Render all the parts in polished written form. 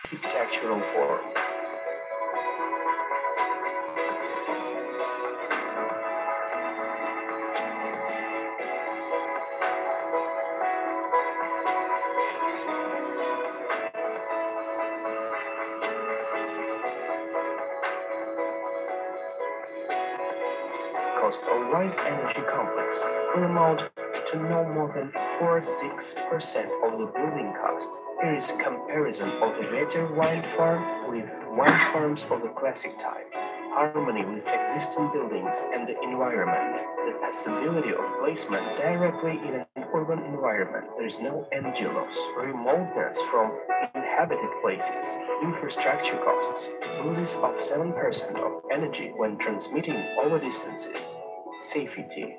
architectural form. Cost of wide energy complex will amount to no more than 4-6% of the building cost. Here is comparison of the better wind farm with wind farms of the classic type. Harmony with existing buildings and the environment. The possibility of placement directly in an urban environment. There is no energy loss. Remoteness from inhabited places. Infrastructure costs. Losses of 7% of energy when transmitting over distances. Safety.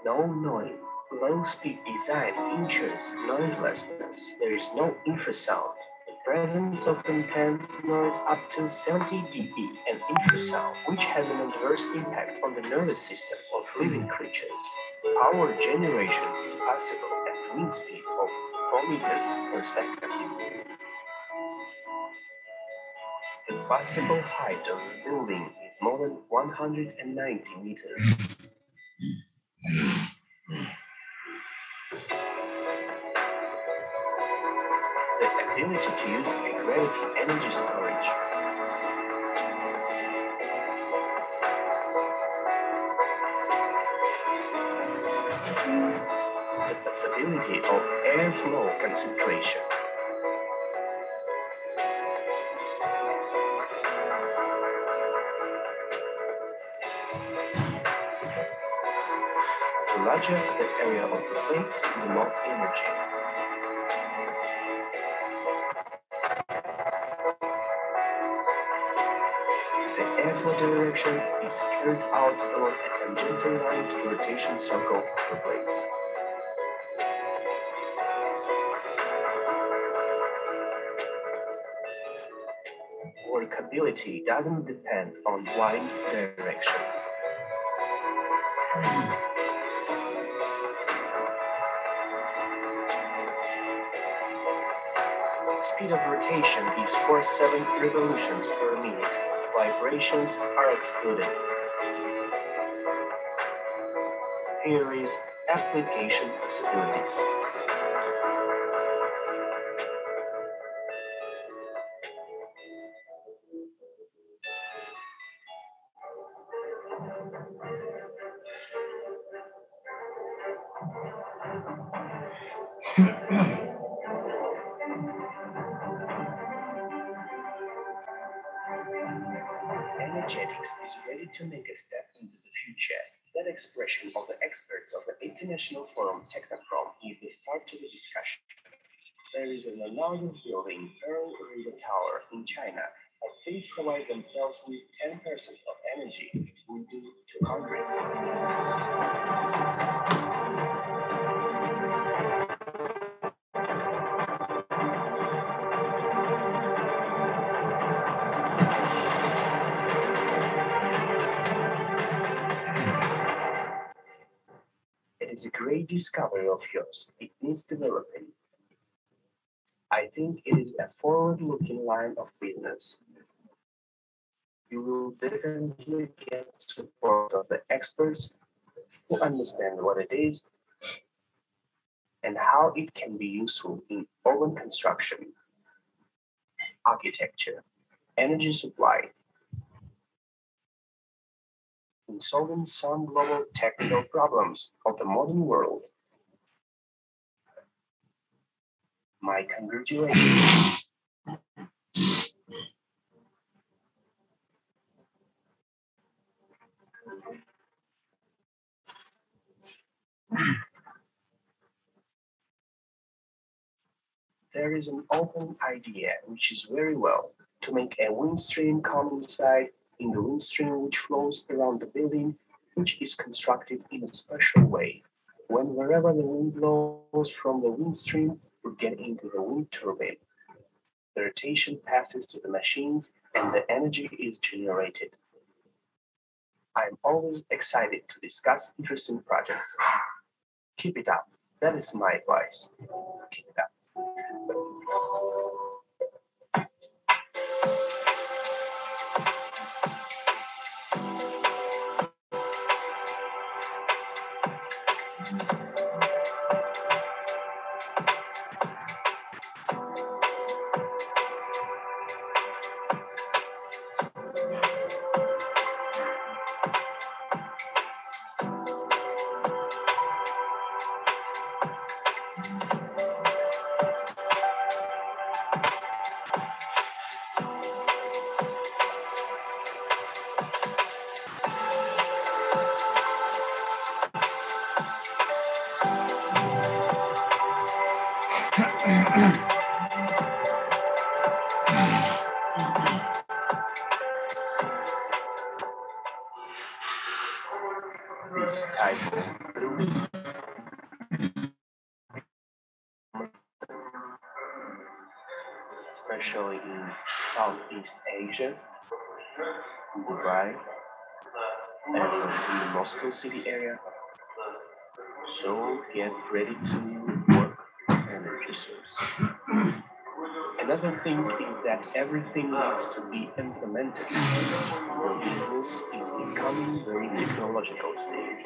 No noise. Low-speed design ensures noiselessness. There is no infrasound. The presence of intense noise up to 70 dB and infrasound, which has an adverse impact on the nervous system of living creatures. Power generation is possible at wind speeds of 4 meters per second. The possible height of the building is more than 190 meters. The ability to use a gravity energy storage. The possibility of airflow concentration. The larger the area of the plates, the more energy. The airflow direction is carried out along a tangential line to the rotation circle of the plates. Workability doesn't depend on wind direction. Speed of rotation is 47 revolutions per minute. Vibrations are excluded. Here is application possibilities. Energetics is ready to make a step into the future. That expression of the experts of the International Forum Technoprom is the start to the discussion. There is an analogous building, Pearl River Tower, in China, but they provide themselves with 10% of energy. We do 200. It is a great discovery of yours. It needs developing. I think it is a forward-looking line of business. You will definitely get support of the experts who understand what it is and how it can be useful in urban construction, architecture, energy supply, in solving some global technical problems of the modern world. My congratulations. There is an open idea which is very well to make a wind stream come inside in the wind stream which flows around the building, which is constructed in a special way. When wherever the wind blows from the wind stream will get into the wind turbine. The rotation passes to the machines and the energy is generated. I'm always excited to discuss interesting projects. Keep it up. That is my advice. Keep it up. This type of building, especially in Southeast Asia, Dubai, and in the Moscow city area. So get ready to work and research. Another thing is that everything needs to be implemented. The business is becoming very technological today.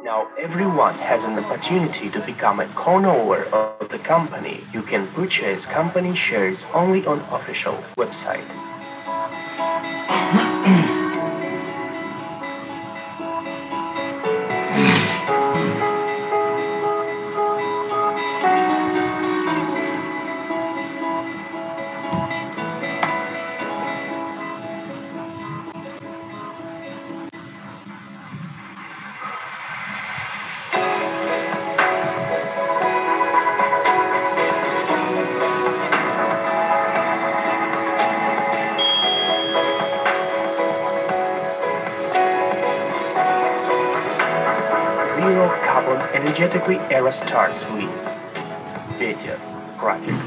Now everyone has an opportunity to become a co-owner of the company. You can purchase company shares only on official website. Zero carbon energetically era starts with Better Project.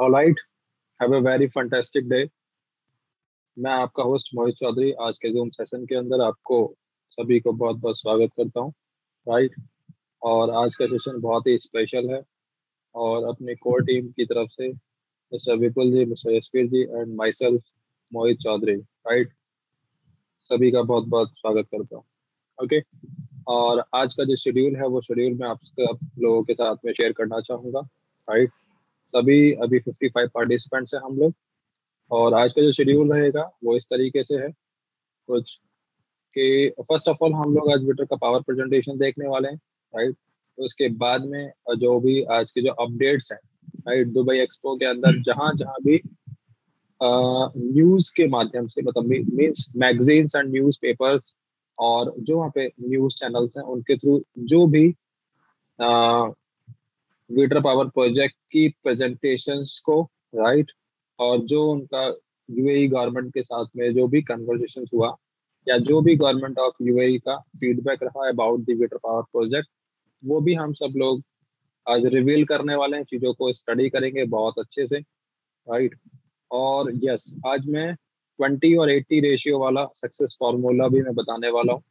Alright, have a very fantastic day. मैं आपका host मोहित चौधरी आज के zoom session के अंदर आपको सभी को बहुत बहुत स्वागत करता हूं। राइट, और आज का सेशन बहुत ही स्पेशल है और अपनी कोर टीम की तरफ से mister Vipul ji, mister Yashveer ji and myself Mohit Chaudhary, right, सभी का बहुत बहुत स्वागत करता हूँ। ओके, और आज का जो शेड्यूल है वो शेड्यूल मैं आप लोगों के साथ में शेयर करना चाहूँगा। राइट, सभी अभी 55 पार्टिसिपेंट्स हैं हम लोग, और आज का जो शेड्यूल रहेगा वो इस तरीके से है कुछ कि फर्स्ट ऑफ ऑल हम लोग आज विटर का पावर प्रेजेंटेशन देखने वाले हैं। राइट, उसके बाद में जो भी आज के जो अपडेट्स हैं, राइट, दुबई एक्सपो के अंदर जहां जहां भी न्यूज के माध्यम से, मतलब means magazines and news papers और जो वहाँ पे न्यूज चैनल्स हैं उनके थ्रू जो भी विटर पावर प्रोजेक्ट की प्रेजेंटेशंस को, राइट, और जो उनका यूएई गवर्नमेंट के साथ में जो भी कन्वर्सेशन हुआ या जो भी गवर्नमेंट ऑफ यूएई का फीडबैक रहा अबाउट द विटर पावर प्रोजेक्ट, वो भी हम सब लोग आज रिवील करने वाले हैं, चीज़ों को स्टडी करेंगे बहुत अच्छे से। राइट, और यस, आज मैं 20 और 80 रेशियो वाला सक्सेस फॉर्मूला भी मैं बताने वाला हूँ।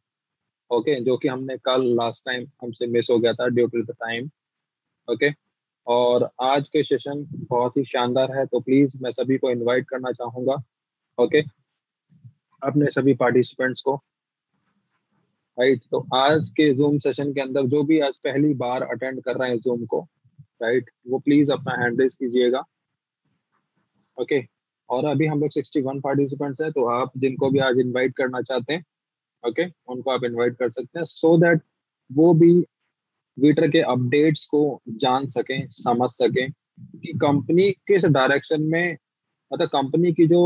ओके, जो कि हमने कल लास्ट टाइम हमसे मिस हो गया था due to the time. Okay, और आज के सेशन बहुत ही शानदार है, तो प्लीज मैं सभी को इनवाइट करना चाहूंगा ओके, अपने सभी पार्टिसिपेंट्स को, राइट। तो आज के जूम सेशन के अंदर जो भी आज पहली बार अटेंड कर रहे हैं जूम को, राइट, वो प्लीज अपना हैंड रेज कीजिएगा। ओके, और अभी हम लोग 61 पार्टिसिपेंट्स हैं, तो आप जिनको भी आज इनवाइट करना चाहते हैं, ओके, उनको आप इनवाइट कर सकते हैं, सो दैट वो भी ट्विटर के अपडेट्स को जान सकें, समझ सकें कि कंपनी किस डायरेक्शन में, मतलब कंपनी की जो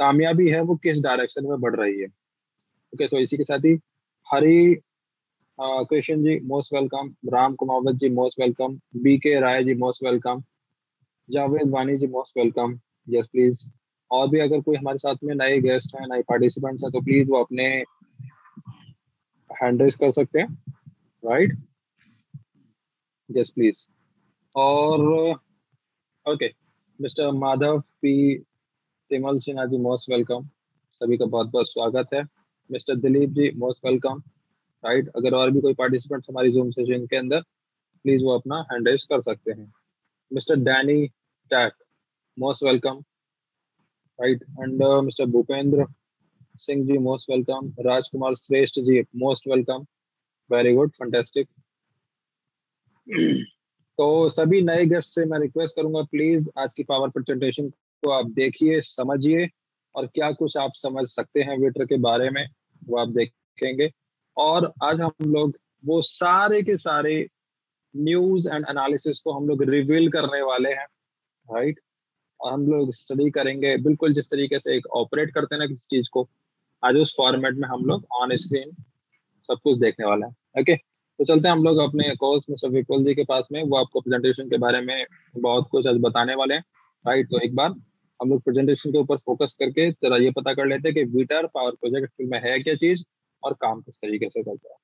कामयाबी है वो किस डायरेक्शन में बढ़ रही है। ओके, सो इसी के साथ ही हरी कृष्ण जी मोस्ट वेलकम, राम कुमावत जी मोस्ट वेलकम, बी के राय जी मोस्ट वेलकम, जावेद वानी जी मोस्ट वेलकम। Yes please. और भी अगर कोई हमारे साथ में नए गेस्ट हैं, नए पार्टिसिपेंट्स हैं, तो प्लीज वो अपने हैंड रेज कर सकते हैं, राइट। Yes please. और ओके, मिस्टर माधव पी तिमल सिन्हा जी मोस्ट वेलकम, सभी का बहुत बहुत स्वागत है। Mister Dilip ji most welcome, right. अगर और भी कोई पार्टिसिपेंट्स हमारी जूम सेशन के अंदर, प्लीज वो अपना हैंड रेज कर सकते हैं। Mister Danny Tack most welcome, right. And mister Bhupendra Singh ji most welcome, Rajkumar Shrestha ji most welcome, very good, fantastic. तो सभी नए गेस्ट से मैं रिक्वेस्ट करूंगा, प्लीज आज की पावर प्रेजेंटेशन को आप देखिए, समझिए, और क्या कुछ आप समझ सकते हैं ट्विटर के बारे में वो आप देखेंगे। और आज हम लोग वो सारे के सारे न्यूज एंड एनालिसिस को हम लोग रिवील करने वाले हैं, राइट। और हम लोग स्टडी करेंगे बिल्कुल जिस तरीके से एक ऑपरेट करते हैं ना किसी चीज को, आज उस फॉर्मेट में हम लोग ऑन स्क्रीन सब कुछ देखने वाले हैं। ओके, तो चलते हैं हम लोग अपने कोच मिस्टर विपुल जी के पास में, वो आपको प्रेजेंटेशन के बारे में बहुत कुछ आज बताने वाले हैं, राइट। तो एक बार हम लोग प्रेजेंटेशन के ऊपर फोकस करके जरा ये पता कर लेते हैं कि ट्विटर पावर प्रोजेक्ट एक्चुअल में है क्या चीज और काम किस तरीके से करता है।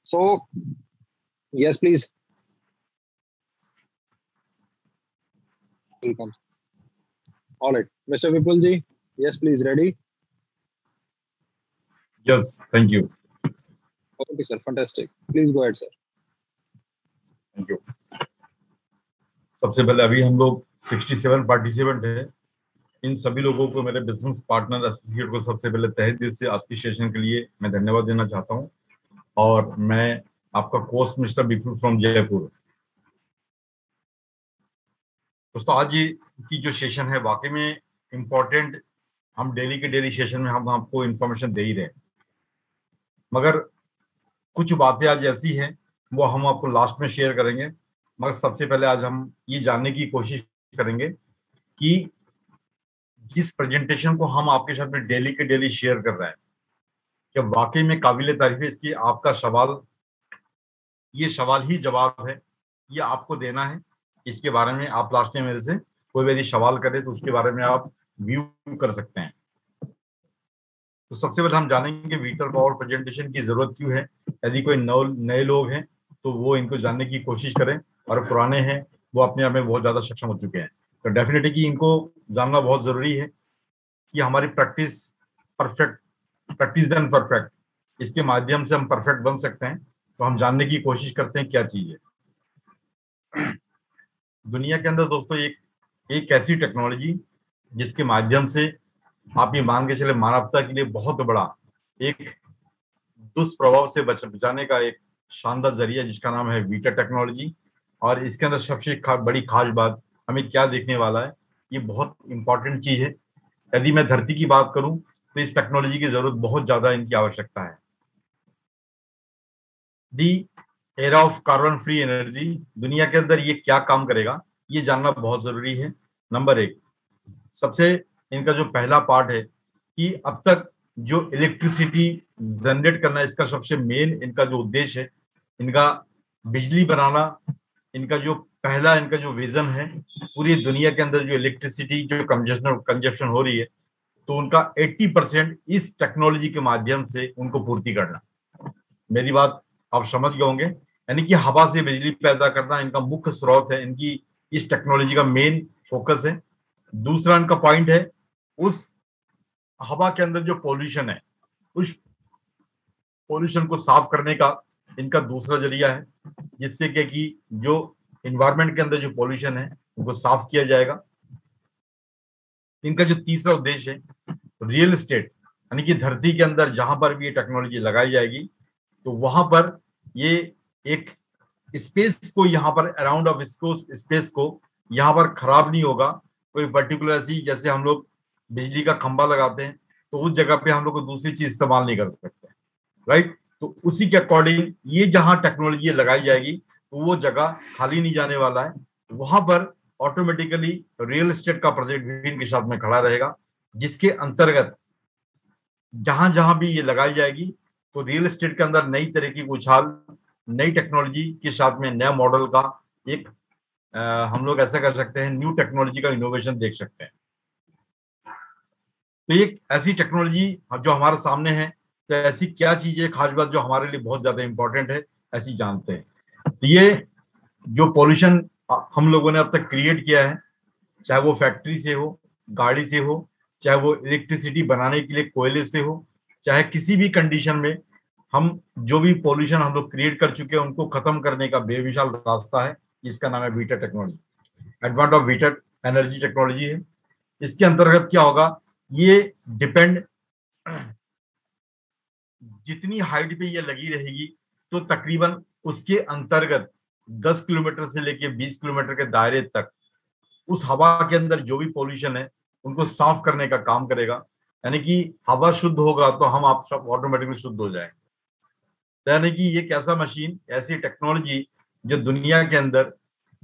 So yes please, welcome. Alright, mister Vipul ji, yes please, ready? Yes, thank you. Okay sir, fantastic, please go ahead sir. Thank you. सबसे पहले अभी हम लोग 67 पार्टिसिपेंट हैं। इन सभी लोगों को, मेरे बिजनेस पार्टनर एसोसिएट को सबसे पहले तहे दिल से आज की सेशन के लिए मैं धन्यवाद देना चाहता हूं। और मैं आपका coach mister Vipul from Jaipur. दोस्तों, आज की जो सेशन है वाकई में इम्पोर्टेंट, हम डेली के डेली सेशन में हम आपको इन्फॉर्मेशन दे ही रहे हैं, मगर कुछ बातें आज ऐसी हैं वो हम आपको लास्ट में शेयर करेंगे। मगर सबसे पहले आज हम ये जानने की कोशिश करेंगे कि जिस प्रेजेंटेशन को हम आपके साथ में डेली के डेली शेयर कर रहे हैं, क्या वाकई में काबिल तारीफ है? इसकी आपका सवाल, ये सवाल ही जवाब है, ये आपको देना है। इसके बारे में आप लास्ट में मेरे से कोई भी यदि सवाल करे तो उसके बारे में आप व्यू कर सकते हैं। तो सबसे पहले हम जानेंगे ट्विटर पावर प्रेजेंटेशन की जरूरत क्यों है। यदि कोई नए लोग हैं तो वो इनको जानने की कोशिश करें, और पुराने हैं वो अपने आप में बहुत ज्यादा सक्षम हो चुके हैं, तो डेफिनेटली कि इनको जानना बहुत जरूरी है कि हमारी प्रैक्टिस देन परफेक्ट, इसके माध्यम से हम परफेक्ट बन सकते हैं। तो हम जानने की कोशिश करते हैं क्या चीज है दुनिया के अंदर। दोस्तों, एक ऐसी टेक्नोलॉजी जिसके माध्यम से आप ये मान के चले मानवता के लिए बहुत बड़ा एक दुष्प्रभाव से बचाने का एक शानदार जरिया, जिसका नाम है वीटा टेक्नोलॉजी। और इसके अंदर सबसे बड़ी खास बात हमें क्या देखने वाला है, ये बहुत इंपॉर्टेंट चीज है। यदि मैं धरती की बात करूं तो इस टेक्नोलॉजी की जरूरत बहुत ज्यादा इनकी आवश्यकता है। The era of carbon free energy, दुनिया के अंदर ये क्या काम करेगा ये जानना बहुत जरूरी है। नंबर एक, सबसे इनका जो पहला पार्ट है कि अब तक जो इलेक्ट्रिसिटी जनरेट करना है, इसका सबसे मेन इनका जो उद्देश्य है, इनका बिजली बनाना, इनका जो पहला इनका जो विजन है, पूरी दुनिया के अंदर जो इलेक्ट्रिसिटी जो कंजप्शन हो रही है, तो उनका 80% इस टेक्नोलॉजी के माध्यम से उनको पूर्ति करना। मेरी बात आप समझ गए होंगे, यानी कि हवा से बिजली पैदा करना इनका मुख्य स्रोत है, इनकी इस टेक्नोलॉजी का मेन फोकस है। दूसरा इनका पॉइंट है, उस हवा के अंदर जो पॉल्यूशन है, उस पॉल्यूशन को साफ करने का इनका दूसरा जरिया है, जिससे कि जो इन्वायरमेंट के अंदर जो पॉल्यूशन है उनको साफ किया जाएगा। इनका जो तीसरा उद्देश्य है रियल एस्टेट यानी कि धरती के अंदर जहां पर भी ये टेक्नोलॉजी लगाई जाएगी तो वहां पर ये एक स्पेस को यहाँ पर अराउंड ऑफ इसको स्पेस को यहाँ पर खराब नहीं होगा। कोई पर्टिकुलर ऐसी जैसे हम लोग बिजली का खंभा लगाते हैं तो उस जगह पे हम लोग को दूसरी चीज इस्तेमाल नहीं कर सकते, राइट। तो उसी के अकॉर्डिंग ये जहां टेक्नोलॉजी लगाई जाएगी तो वो जगह खाली नहीं जाने वाला है, वहां पर ऑटोमेटिकली रियल एस्टेट का प्रोजेक्ट भी इनके साथ में खड़ा रहेगा, जिसके अंतर्गत जहां जहां भी ये लगाई जाएगी तो रियल एस्टेट के अंदर नई तरह की उछाल, नई टेक्नोलॉजी के साथ में नया मॉडल का एक हम लोग ऐसा कर सकते हैं, न्यू टेक्नोलॉजी का इनोवेशन देख सकते हैं। तो एक ऐसी टेक्नोलॉजी जो हमारे सामने है, तो ऐसी क्या चीज है खास बात जो हमारे लिए बहुत ज्यादा इंपॉर्टेंट है, ऐसी जानते हैं। तो ये जो पॉल्यूशन हम लोगों ने अब तक क्रिएट किया है, चाहे वो फैक्ट्री से हो, गाड़ी से हो, चाहे वो इलेक्ट्रिसिटी बनाने के लिए कोयले से हो, चाहे किसी भी कंडीशन में हम जो भी पॉल्यूशन हम लोग क्रिएट कर चुके हैं उनको खत्म करने का बेमिसाल रास्ता है, इसका नाम है Witter technology, advance of Witter energy technology है। इसके अंतर्गत क्या होगा, ये डिपेंड जितनी हाइट पे ये लगी रहेगी तो तकरीबन उसके अंतर्गत 10 किलोमीटर से लेके 20 किलोमीटर के दायरे तक उस हवा के अंदर जो भी पॉल्यूशन है उनको साफ करने का काम करेगा। यानी कि हवा शुद्ध होगा तो हम आप सब ऑटोमेटिकली शुद्ध हो जाएंगे। यानी कि ये कैसा मशीन, ऐसी टेक्नोलॉजी जो दुनिया के अंदर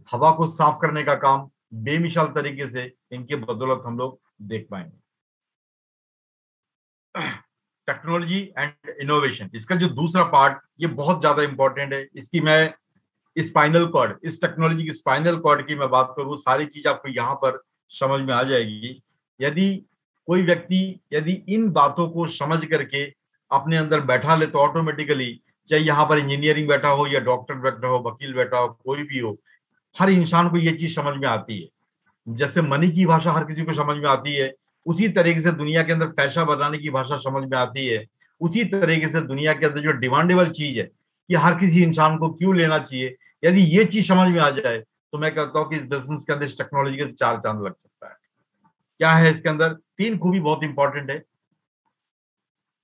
हवा को साफ करने का काम बेमिसाल तरीके से इनके बदौलत हम लोग देख पाएंगे। टेक्नोलॉजी एंड इनोवेशन, इसका जो दूसरा पार्ट ये बहुत ज्यादा इंपॉर्टेंट है। इसकी मैं स्पाइनल कॉर्ड, इस टेक्नोलॉजी की स्पाइनल कॉर्ड की मैं बात करूँ, सारी चीज आपको यहाँ पर समझ में आ जाएगी। यदि कोई व्यक्ति यदि इन बातों को समझ करके अपने अंदर बैठा ले तो ऑटोमेटिकली, चाहे यहाँ पर इंजीनियरिंग बैठा हो या डॉक्टर बैठा हो, वकील बैठा हो, कोई भी हो, हर इंसान को ये चीज समझ में आती है। जैसे मनी की भाषा हर किसी को समझ में आती है, उसी तरीके से दुनिया के अंदर पैसा बनाने की भाषा समझ में आती है। उसी तरीके से दुनिया के अंदर जो डिमांडेबल चीज है कि हर किसी इंसान को क्यों लेना चाहिए, यदि ये चीज समझ में आ जाए तो मैं कहता हूँ कि इस बिजनेस के अंदर इस टेक्नोलॉजी के 4 चांद लग सकता है। क्या है इसके अंदर? 3 खूबी बहुत इंपॉर्टेंट है।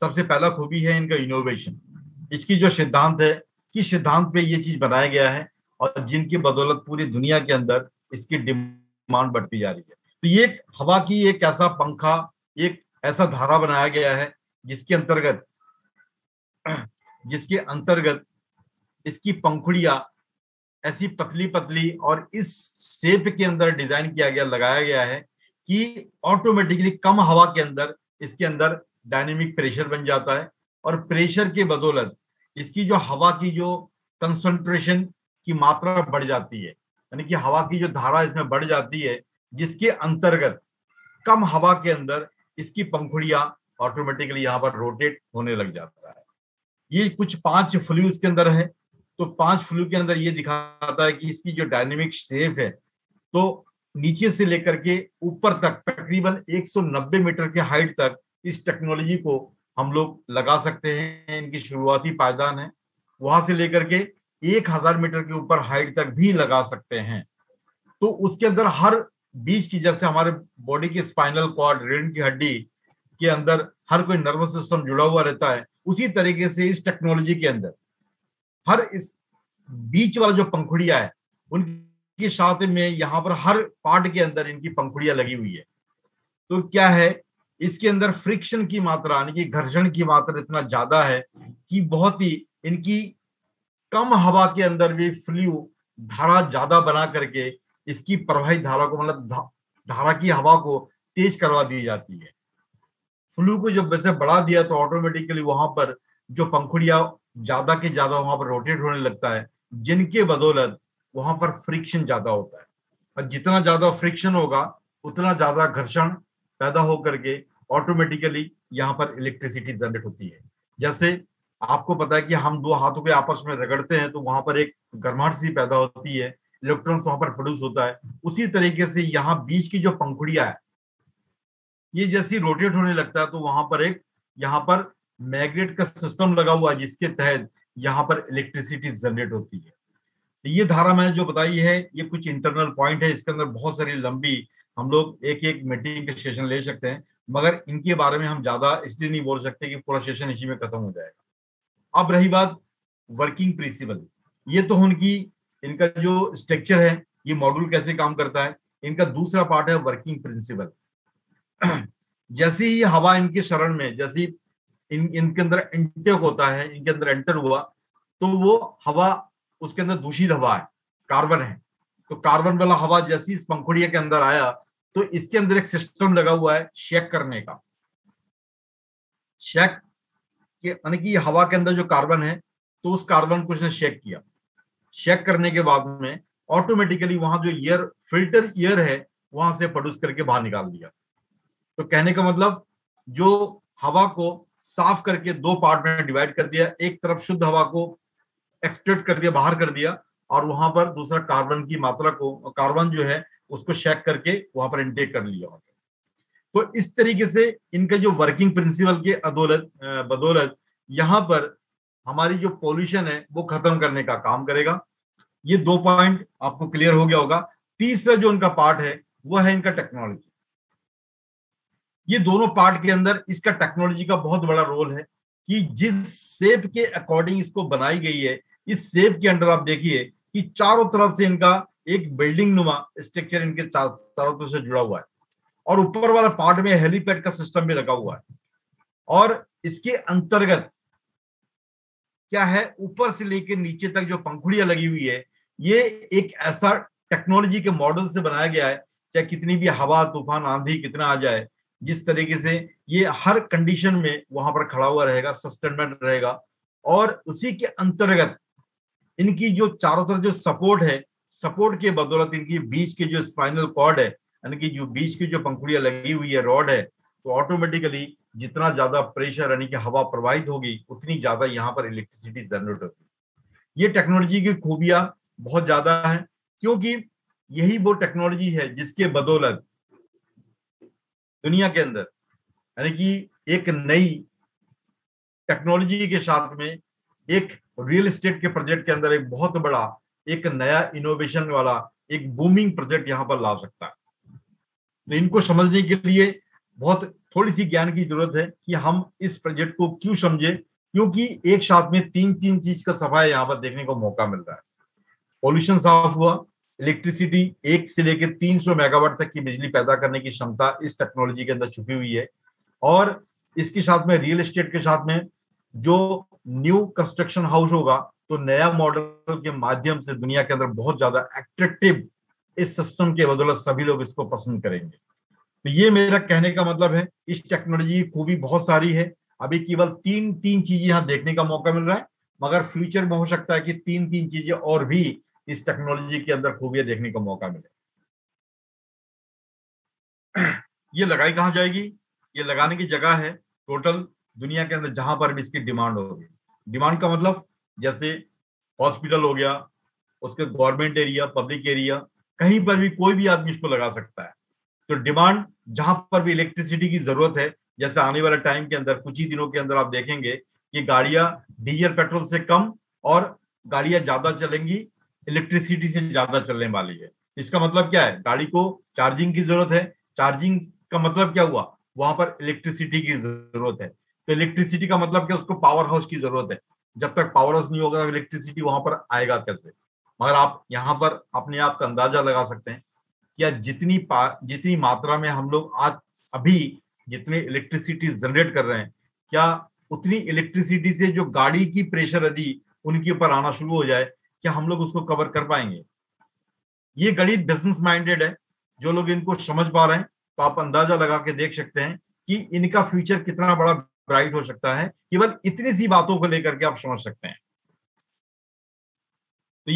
सबसे पहला खूबी है इनका इनोवेशन। इसकी जो सिद्धांत है कि सिद्धांत पे ये चीज बनाया गया है और जिनकी बदौलत पूरी दुनिया के अंदर इसकी डिमांड बढ़ती जा रही है। तो ये हवा की एक ऐसा पंखा, एक ऐसा धारा बनाया गया है जिसके अंतर्गत इसकी पंखुड़ियां ऐसी पतली पतली और इस शेप के अंदर डिजाइन किया गया, लगाया गया है कि ऑटोमेटिकली कम हवा के अंदर इसके अंदर डायनेमिक प्रेशर बन जाता है और प्रेशर के बदौलत इसकी जो हवा की जो कंसंट्रेशन की मात्रा बढ़ जाती है, यानी कि हवा की जो धारा इसमें बढ़ जाती है, जिसके अंतर्गत कम हवा के अंदर इसकी पंखुड़ियां ऑटोमेटिकली यहाँ पर रोटेट होने लग जाता है। ये कुछ 5 फ्लू इसके अंदर है। तो 5 फ्लू के अंदर ये दिखाता है कि इसकी जो डायनेमिक शेप है, तो नीचे से लेकर के ऊपर तक तकरीबन 190 मीटर के हाइट तक इस टेक्नोलॉजी को हम लोग लगा सकते हैं। इनकी शुरुआती पायदान है, वहां से लेकर के 1000 मीटर के ऊपर हाइट तक भी लगा सकते हैं। तो उसके अंदर हर बीच की, जैसे हमारे बॉडी की स्पाइनल कॉर्ड, रीढ़ की हड्डी के अंदर हर कोई नर्वस सिस्टम जुड़ा हुआ रहता है, उसी तरीके से इस टेक्नोलॉजी के अंदर हर इस बीच वाला जो पंखुड़ियां है उनके साथ में यहाँ पर हर पार्ट के अंदर इनकी पंखुड़ियां लगी हुई है। तो क्या है, इसके अंदर फ्रिक्शन की मात्रा यानी कि घर्षण की मात्रा इतना ज्यादा है कि बहुत ही इनकी कम हवा के अंदर भी फ्लू धारा ज्यादा बना करके इसकी प्रवाही धारा को, मतलब धारा की हवा को तेज करवा दी जाती है। फ्लू को जब वैसे बढ़ा दिया तो ऑटोमेटिकली वहां पर जो पंखुड़ियां ज्यादा के ज्यादा वहां पर रोटेट होने लगता है, जिनके बदौलत वहां पर फ्रिक्शन ज्यादा होता है। और जितना ज्यादा फ्रिक्शन होगा उतना ज्यादा घर्षण पैदा हो करके ऑटोमेटिकली यहाँ पर इलेक्ट्रिसिटी जनरेट होती है। जैसे आपको पता है कि हम 2 हाथों के आपस में रगड़ते हैं तो वहां पर एक गर्माहट सी पैदा होती है, इलेक्ट्रॉन्स वहां पर प्रोड्यूस होता है। उसी तरीके से यहाँ बीच की जो पंखुड़ियां है, ये जैसी रोटेट होने लगता है तो वहां पर एक यहाँ पर मैग्नेट का सिस्टम लगा हुआ है, जिसके तहत यहाँ पर इलेक्ट्रिसिटी जनरेट होती है। ये धारा मैंने जो बताई है ये कुछ इंटरनल पॉइंट है, इसके अंदर बहुत सारी लंबी हम लोग एक मीटिंग के सेशन ले सकते हैं। मगर इनके बारे में हम ज्यादा इसलिए नहीं बोल सकते कि पूरा सेशन इसी में खत्म हो जाएगा। अब रही बात वर्किंग प्रिंसिपल, ये तो उनकी इनका जो स्ट्रक्चर है, ये मॉड्यूल कैसे काम करता है, इनका दूसरा पार्ट है वर्किंग प्रिंसिपल। जैसे ही हवा इनके शरण में, जैसे इनके अंदर इंटेक होता है, इनके अंदर एंटर हुआ, तो वो हवा, उसके अंदर दूषित हवा है, कार्बन है, तो कार्बन वाला हवा जैसे इस पंखुड़िया के अंदर आया, तो इसके अंदर एक सिस्टम लगा हुआ है शेक करने का। शेक के यानी कि हवा के अंदर जो कार्बन है, तो उस कार्बन को इसने शेक किया। शेक करने के बाद में ऑटोमेटिकली वहां जो एयर, फिल्टर एयर है, वहां से प्रोड्यूस करके बाहर निकाल दिया। तो कहने का मतलब, जो हवा को साफ करके दो पार्ट में डिवाइड कर दिया, एक तरफ शुद्ध हवा को एक्सट्रैक्ट कर दिया, बाहर कर दिया, और वहां पर दूसरा कार्बन की मात्रा को, कार्बन जो है उसको शेक करके वहां पर इनटेक कर लिया। तो इस तरीके से इनका जो वर्किंग प्रिंसिपल के बदौलत यहाँ पर हमारी जो पोल्यूशन है वो खत्म करने का काम करेगा। ये 2 पॉइंट आपको क्लियर हो गया होगा। तीसरा जो उनका पार्ट है वो है इनका टेक्नोलॉजी। ये दोनों पार्ट के अंदर इसका टेक्नोलॉजी का बहुत बड़ा रोल है कि जिस शेप के अकॉर्डिंग इसको बनाई गई है, इस शेप के अंदर आप देखिए कि चारों तरफ से इनका एक बिल्डिंग नुमा स्ट्रक्चर इनके चारों तरफ से जुड़ा हुआ है, और ऊपर वाला पार्ट में हेलीपैड का सिस्टम भी लगा हुआ है। और इसके अंतर्गत क्या है, ऊपर से लेकर नीचे तक जो पंखुड़ियां लगी हुई है, ये एक ऐसा टेक्नोलॉजी के मॉडल से बनाया गया है, चाहे कितनी भी हवा, तूफान, आंधी कितना आ जाए, जिस तरीके से ये हर कंडीशन में वहां पर खड़ा हुआ रहेगा, सस्टेनमेंट रहेगा। और उसी के अंतर्गत इनकी जो चारों तरफ जो सपोर्ट है, सपोर्ट के बदौलत इनकी बीच के जो स्पाइनल कॉर्ड है, यानी कि जो बीच की जो पंखुड़ियां लगी हुई है, रॉड है, तो ऑटोमेटिकली जितना ज्यादा प्रेशर यानी कि हवा प्रवाहित होगी, उतनी ज्यादा यहाँ पर इलेक्ट्रिसिटी जनरेट होगी। ये टेक्नोलॉजी की खूबियां बहुत ज्यादा है, क्योंकि यही वो टेक्नोलॉजी है जिसके बदौलत दुनिया के अंदर, यानी कि एक नई टेक्नोलॉजी के साथ में एक रियल एस्टेट के प्रोजेक्ट के अंदर एक बहुत बड़ा, एक नया इनोवेशन वाला एक बूमिंग प्रोजेक्ट यहाँ पर ला सकता है। तो इनको समझने के लिए बहुत थोड़ी सी ज्ञान की जरूरत है कि हम इस प्रोजेक्ट को क्यों समझे, क्योंकि एक साथ में तीन चीज का सफाई यहाँ पर देखने को मौका मिल रहा है। पॉल्यूशन साफ हुआ, इलेक्ट्रिसिटी 1 से लेकर 300 मेगावाट तक की बिजली पैदा करने की क्षमता इस टेक्नोलॉजी के अंदर छुपी हुई है। और इसके साथ में रियल एस्टेट के साथ में जो न्यू कंस्ट्रक्शन हाउस होगा, तो नया मॉडल के माध्यम से दुनिया के अंदर बहुत ज्यादा अट्रैक्टिव इस सिस्टम के बदौलत सभी लोग इसको पसंद करेंगे। तो ये मेरा कहने का मतलब है, इस टेक्नोलॉजी की खूबी बहुत सारी है। अभी केवल तीन चीजें यहाँ देखने का मौका मिल रहा है, मगर फ्यूचर में हो सकता है कि तीन चीजें और भी इस टेक्नोलॉजी के अंदर खूबियां देखने का मौका मिले। ये लगाई कहाँ जाएगी? ये लगाने की जगह है टोटल दुनिया के अंदर जहां पर भी इसकी डिमांड होगी। डिमांड का मतलब जैसे हॉस्पिटल हो गया, उसके गवर्नमेंट एरिया, पब्लिक एरिया, कहीं पर भी कोई भी आदमी इसको लगा सकता है। तो डिमांड जहां पर भी इलेक्ट्रिसिटी की जरूरत है, जैसे आने वाले टाइम के अंदर कुछ ही दिनों के अंदर आप देखेंगे कि गाड़ियां डीजल पेट्रोल से कम और गाड़ियां ज्यादा चलेंगी, इलेक्ट्रिसिटी से ज्यादा चलने वाली है। इसका मतलब क्या है? गाड़ी को चार्जिंग की जरूरत है। चार्जिंग का मतलब क्या हुआ? वहां पर इलेक्ट्रिसिटी की जरूरत है। तो इलेक्ट्रिसिटी का मतलब क्या? उसको पावर हाउस की जरूरत है। जब तक पावर हाउस नहीं होगा, इलेक्ट्रिसिटी वहां पर आएगा कैसे? मगर आप यहाँ पर अपने आप का अंदाजा लगा सकते हैं क्या जितनी मात्रा में हम लोग आज अभी जितने इलेक्ट्रिसिटी जनरेट कर रहे हैं, क्या उतनी इलेक्ट्रिसिटी से जो गाड़ी की प्रेशर यदि उनके ऊपर आना शुरू हो जाए, क्या हम लोग उसको कवर कर पाएंगे? ये गणित बिजनेस माइंडेड है। जो लोग इनको समझ पा रहे हैं, तो आप अंदाजा लगा के देख सकते हैं कि इनका फ्यूचर कितना बड़ा ब्राइट हो सकता है, केवल इतनी सी बातों को लेकर के आप समझ सकते हैं। तो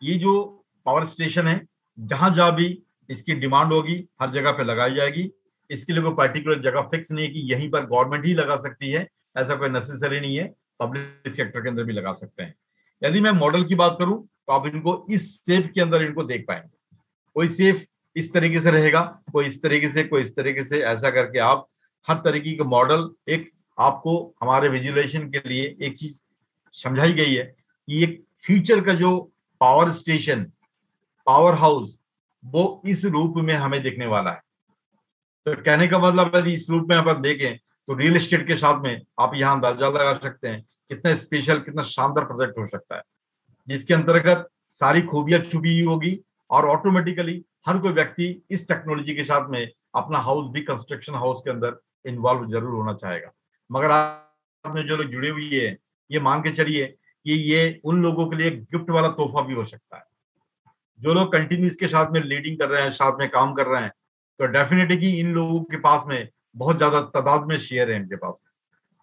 ये जो पावर स्टेशन है, जहां जहां भी इसकी डिमांड होगी, हर जगह पे लगाई जाएगी। इसके लिए कोई पर्टिकुलर जगह फिक्स नहीं है कि यहीं पर गवर्नमेंट ही लगा सकती है, ऐसा कोई नेसेसरी नहीं है। पब्लिक सेक्टर के अंदर भी लगा सकते हैं। यदि मैं मॉडल की बात करूं, तो आप इनको इस शेप के अंदर इनको देख पाएंगे। कोई शेप इस तरीके से रहेगा, कोई इस तरीके से, कोई इस तरीके से, ऐसा करके आप हर तरीके के मॉडल एक आपको हमारे विजुअलाइजेशन के लिए एक चीज समझाई गई है कि एक फ्यूचर का जो पावर स्टेशन, पावर हाउस, वो इस रूप में हमें दिखने वाला है। तो कहने का मतलब यदि इस रूप में अपन देखें तो रियल एस्टेट के साथ में आप यहाँ अंदाजा लगा सकते हैं कितना स्पेशल, कितना शानदार प्रोजेक्ट हो सकता है, जिसके अंतर्गत सारी खूबियां छुपी हुई होगी और ऑटोमेटिकली हर कोई व्यक्ति इस टेक्नोलॉजी के साथ में अपना हाउस भी कंस्ट्रक्शन हाउस के अंदर इन्वॉल्व जरूर होना चाहेगा। मगर आप में जो लोग जुड़े हुए हैं, ये मान के चलिए कि ये उन लोगों के लिए गिफ्ट वाला तोहफा भी हो सकता है। जो लोग कंटिन्यू इसके साथ में लीडिंग कर रहे हैं, साथ में काम कर रहे हैं, तो डेफिनेटली कि इन लोगों के पास में बहुत ज्यादा तादाद में शेयर है इनके पास।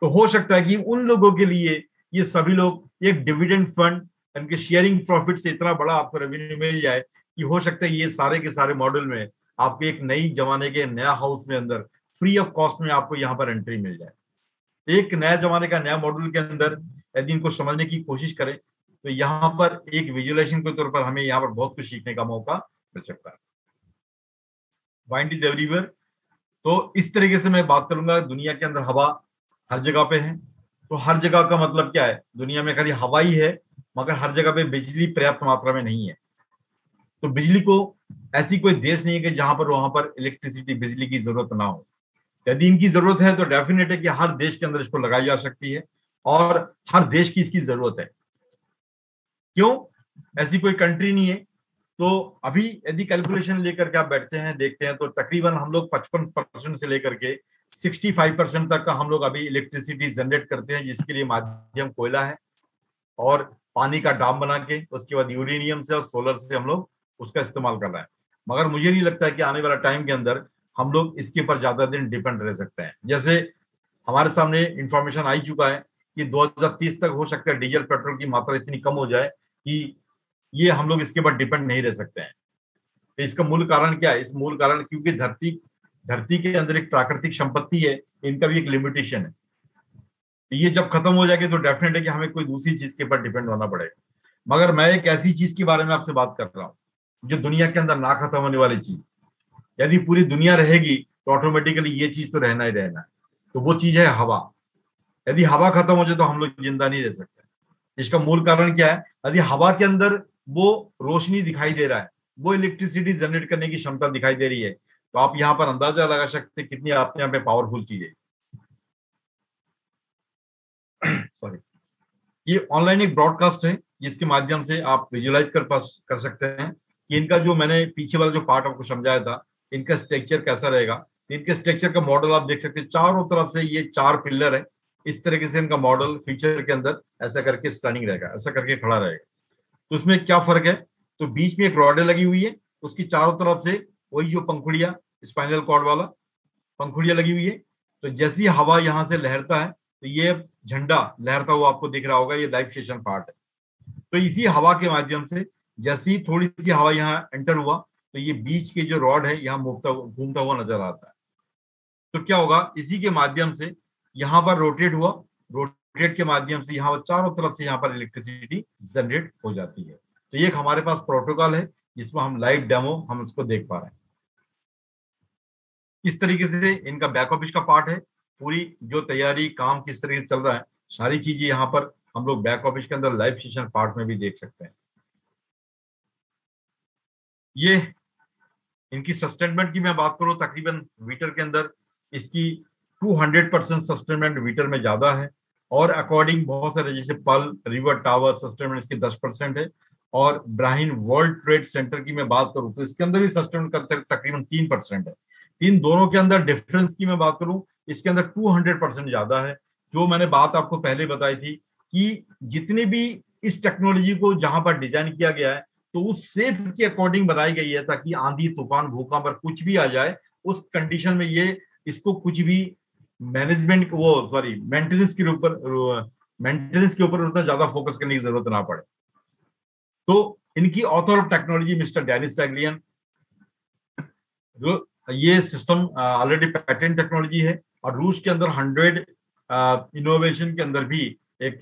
तो हो सकता है कि उन लोगों के लिए ये सभी लोग एक डिविडेंड फंड, इनके शेयरिंग प्रॉफिट से इतना बड़ा आपको रेवेन्यू मिल जाए कि हो सकता है ये सारे के सारे मॉडल में आपको एक नई जमाने के नया हाउस में अंदर फ्री ऑफ कॉस्ट में आपको यहाँ पर एंट्री मिल जाए। एक नया जमाने का नया मॉडल के अंदर यदि इनको समझने की कोशिश करें तो यहाँ पर एक विजुअलाइजेशन के तौर पर हमें यहाँ पर बहुत कुछ सीखने का मौका मिल सकता है। वाइंड इज एवरीवेयर, तो इस तरीके से मैं बात करूंगा। दुनिया के अंदर हवा हर जगह पे है, तो हर जगह का मतलब क्या है, दुनिया में खाली हवा ही है, मगर हर जगह पे बिजली पर्याप्त मात्रा में नहीं है। तो बिजली को ऐसी कोई देश नहीं है कि जहां पर वहां पर इलेक्ट्रिसिटी, बिजली की जरूरत ना हो। यदि इनकी जरूरत है तो डेफिनेट है कि हर देश के अंदर इसको लगाई जा सकती है और हर देश की इसकी जरूरत है। क्यों? ऐसी कोई कंट्री नहीं है। तो अभी यदि कैलकुलेशन लेकर के आप बैठते हैं, देखते हैं, तो तकरीबन हम लोग 55% से लेकर के 65% तक का हम लोग अभी इलेक्ट्रिसिटी जनरेट करते हैं, जिसके लिए माध्यम कोयला है और पानी का डाम बना के उसके बाद यूरेनियम से और सोलर से हम लोग उसका इस्तेमाल कर रहे हैं। मगर मुझे नहीं लगता है कि आने वाला टाइम के अंदर हम लोग इसके ऊपर ज्यादा दिन डिपेंड रह सकते हैं। जैसे हमारे सामने इंफॉर्मेशन आ चुका है कि 2030 तक हो सकता है डीजल पेट्रोल की मात्रा इतनी कम हो जाए कि ये हम लोग इसके ऊपर डिपेंड नहीं रह सकते हैं। तो इसका मूल कारण क्या है? इस मूल कारण क्योंकि धरती के अंदर एक प्राकृतिक संपत्ति है, इनका भी एक लिमिटेशन है। ये जब खत्म हो जाएगी तो डेफिनेटली कि हमें कोई दूसरी चीज के ऊपर डिपेंड होना पड़ेगा। मगर मैं एक ऐसी चीज के बारे में आपसे बात कर रहा हूँ जो दुनिया के अंदर ना खत्म होने वाली चीज। यदि पूरी दुनिया रहेगी तो ऑटोमेटिकली ये चीज तो रहना ही रहना है। तो वो चीज है हवा। यदि हवा खत्म हो जाए तो हम लोग जिंदा नहीं रह सकते। इसका मूल कारण क्या है? यदि हवा के अंदर वो रोशनी दिखाई दे रहा है, वो इलेक्ट्रिसिटी जनरेट करने की क्षमता दिखाई दे रही है, तो आप यहाँ पर अंदाजा लगा सकते हैं कितनी अपने यहाँ पे पावरफुल चीज है। सॉरी, ये ऑनलाइन एक ब्रॉडकास्ट है जिसके माध्यम से आप विजुअलाइज कर सकते हैं कि इनका जो मैंने पीछे वाला जो पार्ट आपको समझाया था, इनका स्ट्रक्चर कैसा रहेगा। इनके स्ट्रक्चर का मॉडल आप देख सकते हैं, चारों तरफ से ये 4 पिलर है। इस तरीके से इनका मॉडल फ्यूचर के अंदर ऐसा करके स्टैंडिंग रहेगा, ऐसा करके खड़ा रहेगा। तो उसमें क्या फर्क है? तो बीच में एक रॉड लगी हुई है, उसकी चारों तरफ से वही जो पंखुड़िया, स्पाइनल कॉर्ड वाला पंखुड़िया लगी हुई है। तो जैसी हवा यहाँ से लहरता है तो ये झंडा लहरता हुआ आपको दिख रहा होगा, ये लाइफ सेशन पार्ट है। तो इसी हवा के माध्यम से जैसी थोड़ी सी हवा यहाँ एंटर हुआ तो ये बीच के जो रॉड है यहाँ घूमता हुआ नजर आता है। तो क्या होगा? इसी के माध्यम से यहाँ पर रोटेट हुआ, रोटेट के माध्यम से यहाँ चारों तरफ से यहाँ पर इलेक्ट्रिसिटी जनरेट हो जाती है। तो ये एक हमारे पास प्रोटोकॉल है जिसमें हम लाइव डेमो हम उसको देख पा रहे हैं। इस तरीके से इनका बैक ऑफिस का पार्ट है, पूरी जो तैयारी काम किस तरीके से चल रहा है, सारी चीजें यहाँ पर हम लोग बैक ऑफिस के अंदर लाइव सेशन पार्ट में भी देख सकते हैं। ये इनकी सस्टेनमेंट की मैं बात करूं, तकरीबन वीटर के अंदर इसकी 200% सस्टेनमेंट वीटर में ज्यादा है। और अकॉर्डिंग बहुत सारे जैसे पल, रिवर टावर सस्टेनमेंट इसकी 10% है। और ब्राहिन वर्ल्ड ट्रेड सेंटर की मैं बात करूं तो इसके अंदर भी सस्टेनमेंट तकरीबन 3% है। इन दोनों के अंदर डिफरेंस की मैं बात करूं, इसके अंदर 200% ज्यादा है। जो मैंने बात आपको पहले बताई थी कि जितने भी इस टेक्नोलॉजी को जहां पर डिजाइन किया गया है तो उस सेफ के अकॉर्डिंग बनाई गई है, ताकि आंधी, तूफान, भूकंप पर कुछ भी आ जाए उस कंडीशन में ये इसको कुछ भी मेंटेनेंस के ऊपर उतना ज्यादा फोकस करने की जरूरत ना पड़े। तो इनकी author of technology mister Dennis Taglian, ये सिस्टम ऑलरेडी पैटेंट टेक्नोलॉजी है और रूस के अंदर 100 इनोवेशन के अंदर भी एक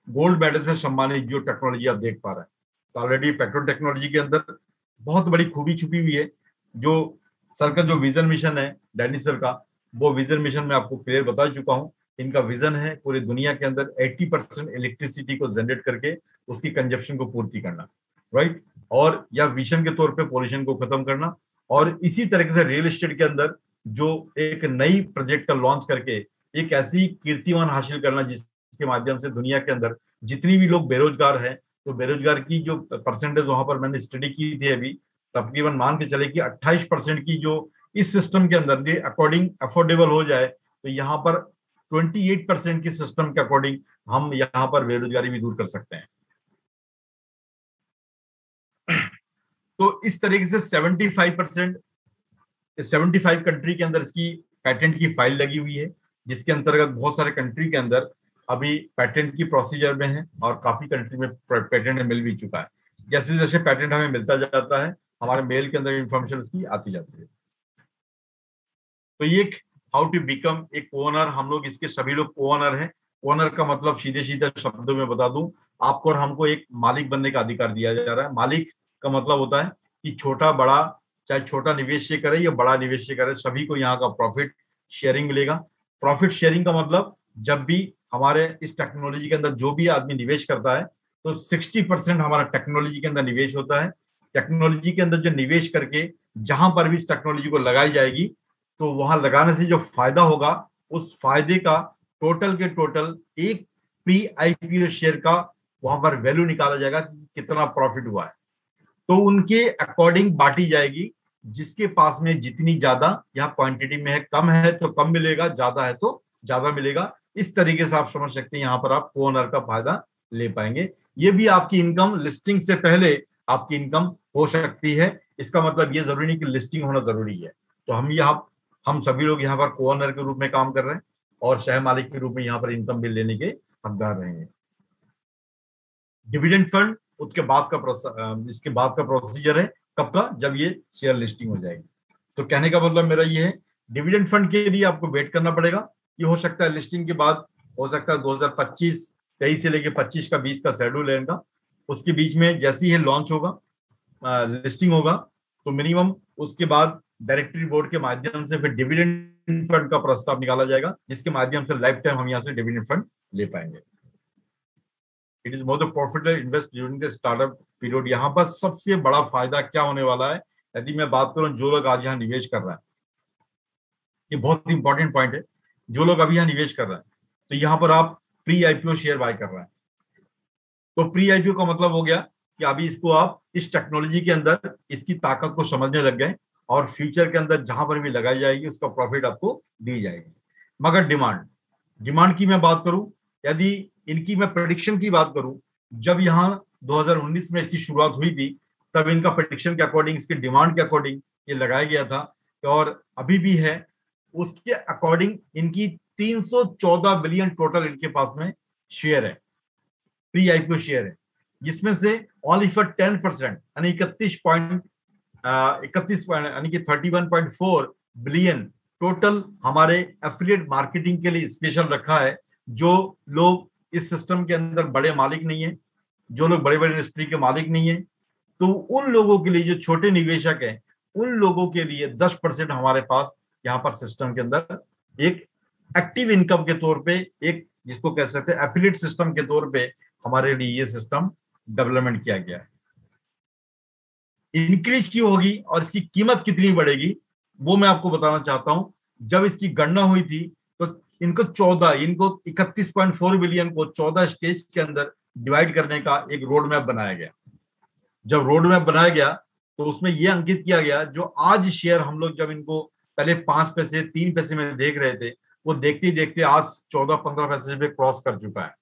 गोल्ड मेडल से सम्मानित जो टेक्नोलॉजी आप देख पा रहे हैं। तो ऑलरेडी पेट्रोल टेक्नोलॉजी के अंदर बहुत बड़ी खूबी छुपी हुई है। जो सर का जो विजन मिशन है, डेनिस सर का, वो विजन मिशन में आपको क्लियर बता चुका हूँ। इनका विजन है पूरी दुनिया के अंदर 80% इलेक्ट्रिसिटी को जनरेट करके उसकी कंजप्शन को पूर्ति करना, राइट। और या विजन के तौर पे पॉल्यूशन को खत्म करना। और इसी तरीके से रियल एस्टेट के अंदर जो एक नई प्रोजेक्ट का लॉन्च करके एक ऐसी कीर्तिमान हासिल करना जिसके माध्यम से दुनिया के अंदर जितनी भी लोग बेरोजगार हैं, तो बेरोजगार की जो परसेंटेज वहां पर मैंने स्टडी की थी अभी, तकरीबन मान के चले कि 28% की जो इस सिस्टम के अंदर अकॉर्डिंग अफोर्डेबल हो जाए, तो यहाँ पर 28% की सिस्टम के अकॉर्डिंग हम यहाँ पर बेरोजगारी भी दूर कर सकते हैं। तो इस तरीके से 75 कंट्री के अंदर इसकी पैटेंट की फाइल लगी हुई है, जिसके अंतर्गत बहुत सारे कंट्री के अंदर अभी पैटेंट की प्रोसीजर में है और काफी कंट्री में पैटेंट मिल भी चुका है। जैसे जैसे पैटेंट हमें मिलता जाता है, हमारे मेल के अंदर इंफॉर्मेशन उसकी आती जाती है। तो ये how to become a owner, हम लोग इसके सभी लोग ओनर हैं। ओनर का मतलब सीधे सीधे शब्दों में बता दूं, आपको और हमको एक मालिक बनने का अधिकार दिया जा रहा है। मालिक का मतलब होता है कि छोटा बड़ा, चाहे छोटा निवेश से करे या बड़ा निवेश से करे, सभी को यहाँ का प्रॉफिट शेयरिंग मिलेगा। प्रॉफिट शेयरिंग का मतलब जब भी हमारे इस टेक्नोलॉजी के अंदर जो भी आदमी निवेश करता है, तो 60% हमारा टेक्नोलॉजी के अंदर निवेश होता है। टेक्नोलॉजी के अंदर जो निवेश करके जहां पर भी इस टेक्नोलॉजी को लगाई जाएगी, तो वहां लगाने से जो फायदा होगा, उस फायदे का टोटल के टोटल एक प्री आईपीओ शेयर का वहां पर वैल्यू निकाला जाएगा कि कितना प्रॉफिट हुआ है। तो उनके अकॉर्डिंग बांटी जाएगी, जिसके पास में जितनी ज्यादा यहाँ क्वांटिटी में है, कम है तो कम मिलेगा, ज्यादा है तो ज्यादा मिलेगा। इस तरीके से आप समझ सकते हैं, यहाँ पर आप ओनर का फायदा ले पाएंगे। ये भी आपकी इनकम लिस्टिंग से पहले आपकी इनकम हो सकती है। इसका मतलब ये जरूरी नहीं कि लिस्टिंग होना जरूरी है। तो हम सभी लोग यहाँ पर ओनर के रूप में काम कर रहे हैं और सह मालिक के रूप में यहाँ पर इनकम बिल लेने के हकदार रहेंगे। डिविडेंड फंड उसके बाद का इसके बाद का प्रोसीजर है, कब का, जब ये शेयर लिस्टिंग हो जाएगी। तो कहने का मतलब मेरा ये है, डिविडेंड फंड के लिए आपको वेट करना पड़ेगा। ये हो सकता है लिस्टिंग के बाद, हो सकता है 2023 से लेके 25 का 20 का शेड्यूल है इनका। उसके बीच में जैसे ही लॉन्च होगा, लिस्टिंग होगा, तो मिनिमम उसके बाद डायरेक्टरी बोर्ड के माध्यम से फिर डिविडेंड फंड का प्रस्ताव निकाला जाएगा, जिसके माध्यम से लाइफ टाइम हम यहाँ से डिविडेंड फंड ले पाएंगे। It is more profitable invest during the startup period. यहाँ पर सबसे बड़ा फायदा क्या होने वाला है, यदि मैं बात करूं जो लोग आज यहाँ निवेश कर रहे हैं, ये बहुत इंपॉर्टेंट पॉइंट है। जो लोग अभी यहाँ निवेश कर रहे हैं, तो यहाँ पर आप प्री आईपीओ शेयर बाय कर रहे हैं। तो प्री आईपीओ का मतलब हो गया कि अभी इसको आप इस टेक्नोलॉजी के अंदर इसकी ताकत को समझने लग गए और फ्यूचर के अंदर जहां पर भी लगाई जाएगी उसका प्रॉफिट आपको दी जाएगी। मगर डिमांड की मैं बात करूं, यदि इनकी मैं प्रेडिक्शन की बात करूं, जब यहाँ 2019 में इसकी शुरुआत हुई थी, तब इनका प्रेडिक्शन के अकॉर्डिंग, इसके डिमांड के अकॉर्डिंग ये लगाया गया था, और अभी भी है उसके अकॉर्डिंग इनकी 314 बिलियन टोटल इनके पास में शेयर है, प्री आईपीओ शेयर है, जिसमें से ओनली फॉर 10% यानी 31 यानी कि 31.4 बिलियन टोटल हमारे एफिलिएट मार्केटिंग के लिए स्पेशल रखा है। जो लोग इस सिस्टम के अंदर बड़े मालिक नहीं है, जो लोग बड़े बड़े इंडस्ट्री के मालिक नहीं है, तो उन लोगों के लिए, जो छोटे निवेशक हैं, उन लोगों के लिए 10% हमारे पास यहाँ पर सिस्टम के अंदर एक एक्टिव इनकम के तौर पे, एक जिसको कह सकते हैं एफिलिएट सिस्टम के तौर पे हमारे लिए ये सिस्टम डेवलपमेंट किया गया है। इंक्रीज क्यों होगी और इसकी कीमत कितनी बढ़ेगी, वो मैं आपको बताना चाहता हूं। जब इसकी गणना हुई थी, तो इनको 31.4 बिलियन को 14 स्टेज के अंदर डिवाइड करने का एक रोड मैप बनाया गया। जब रोड मैप बनाया गया, तो उसमें यह अंकित किया गया, जो आज शेयर हम लोग जब इनको पहले 5 पैसे 3 पैसे में देख रहे थे, वो देखते ही देखते आज 14-15 पैसे पे क्रॉस कर चुका है।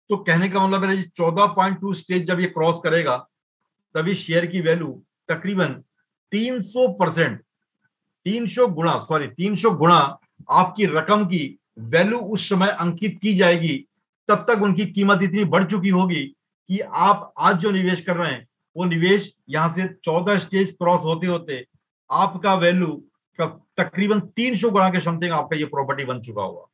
तो कहने का मतलब है 14.2 स्टेज जब ये क्रॉस करेगा, तभी शेयर की वैल्यू तकरीबन 300% 300 गुना आपकी रकम की वैल्यू उस समय अंकित की जाएगी। तब तक उनकी कीमत इतनी बढ़ चुकी होगी कि आप आज जो निवेश कर रहे हैं, वो निवेश यहां से 14 स्टेज क्रॉस होते होते आपका वैल्यू तकरीबन 300 गुना के समथिंग आपका ये प्रॉपर्टी बन चुका होगा।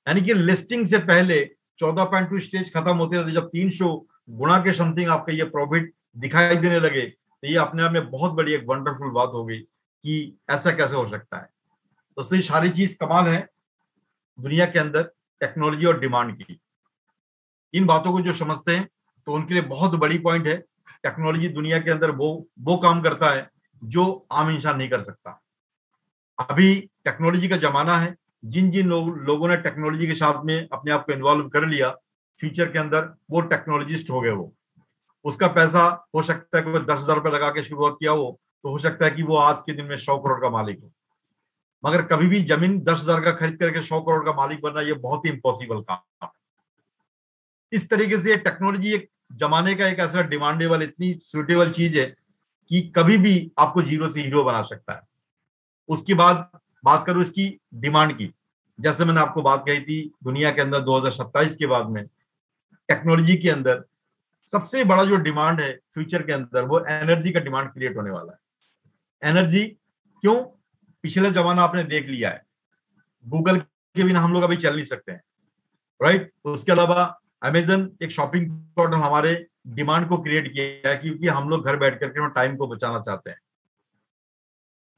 यानी कि लिस्टिंग से पहले 14.2 स्टेज खत्म होते होते जब 300 गुना के समथिंग आपका ये प्रॉफिट दिखाई देने लगे, तो ये अपने आप में बहुत बड़ी एक वंडरफुल बात हो गई कि ऐसा कैसे हो सकता है। तो ये सारी चीज कमाल है दुनिया के अंदर टेक्नोलॉजी और डिमांड की। इन बातों को जो समझते हैं, तो उनके लिए बहुत बड़ी पॉइंट है। टेक्नोलॉजी दुनिया के अंदर वो काम करता है जो आम इंसान नहीं कर सकता। अभी टेक्नोलॉजी का जमाना है, जिन जिन लोगों ने टेक्नोलॉजी के साथ में अपने आप को इन्वॉल्व कर लिया, फ्यूचर के अंदर वो टेक्नोलॉजिस्ट हो गए। वो उसका पैसा हो सकता है कि वो 10,000 रुपये लगा के शुरुआत किया हो, तो हो सकता है कि वो आज के दिन में 100 करोड़ का मालिक हो। मगर कभी भी जमीन 10,000 का खरीद करके 100 करोड़ का मालिक बनना, ये बहुत ही इम्पॉसिबल काम है। इस तरीके से टेक्नोलॉजी एक जमाने का एक ऐसा डिमांडेबल, इतनी सुटेबल चीज है कि कभी भी आपको जीरो से हीरो बना सकता है। उसके बाद बात करूं इसकी डिमांड की, जैसे मैंने आपको बात कही थी, दुनिया के अंदर 2027 के बाद में टेक्नोलॉजी के अंदर सबसे बड़ा जो डिमांड है फ्यूचर के अंदर, वो एनर्जी का डिमांड क्रिएट होने वाला है। एनर्जी क्यों? पिछले जमाना आपने देख लिया है, गूगल के बिना हम लोग अभी चल नहीं सकते हैं, राइट। उसके अलावा अमेजन एक शॉपिंग पोर्टल हमारे डिमांड को क्रिएट किया है, क्योंकि हम लोग घर बैठ करके टाइम को बचाना चाहते हैं।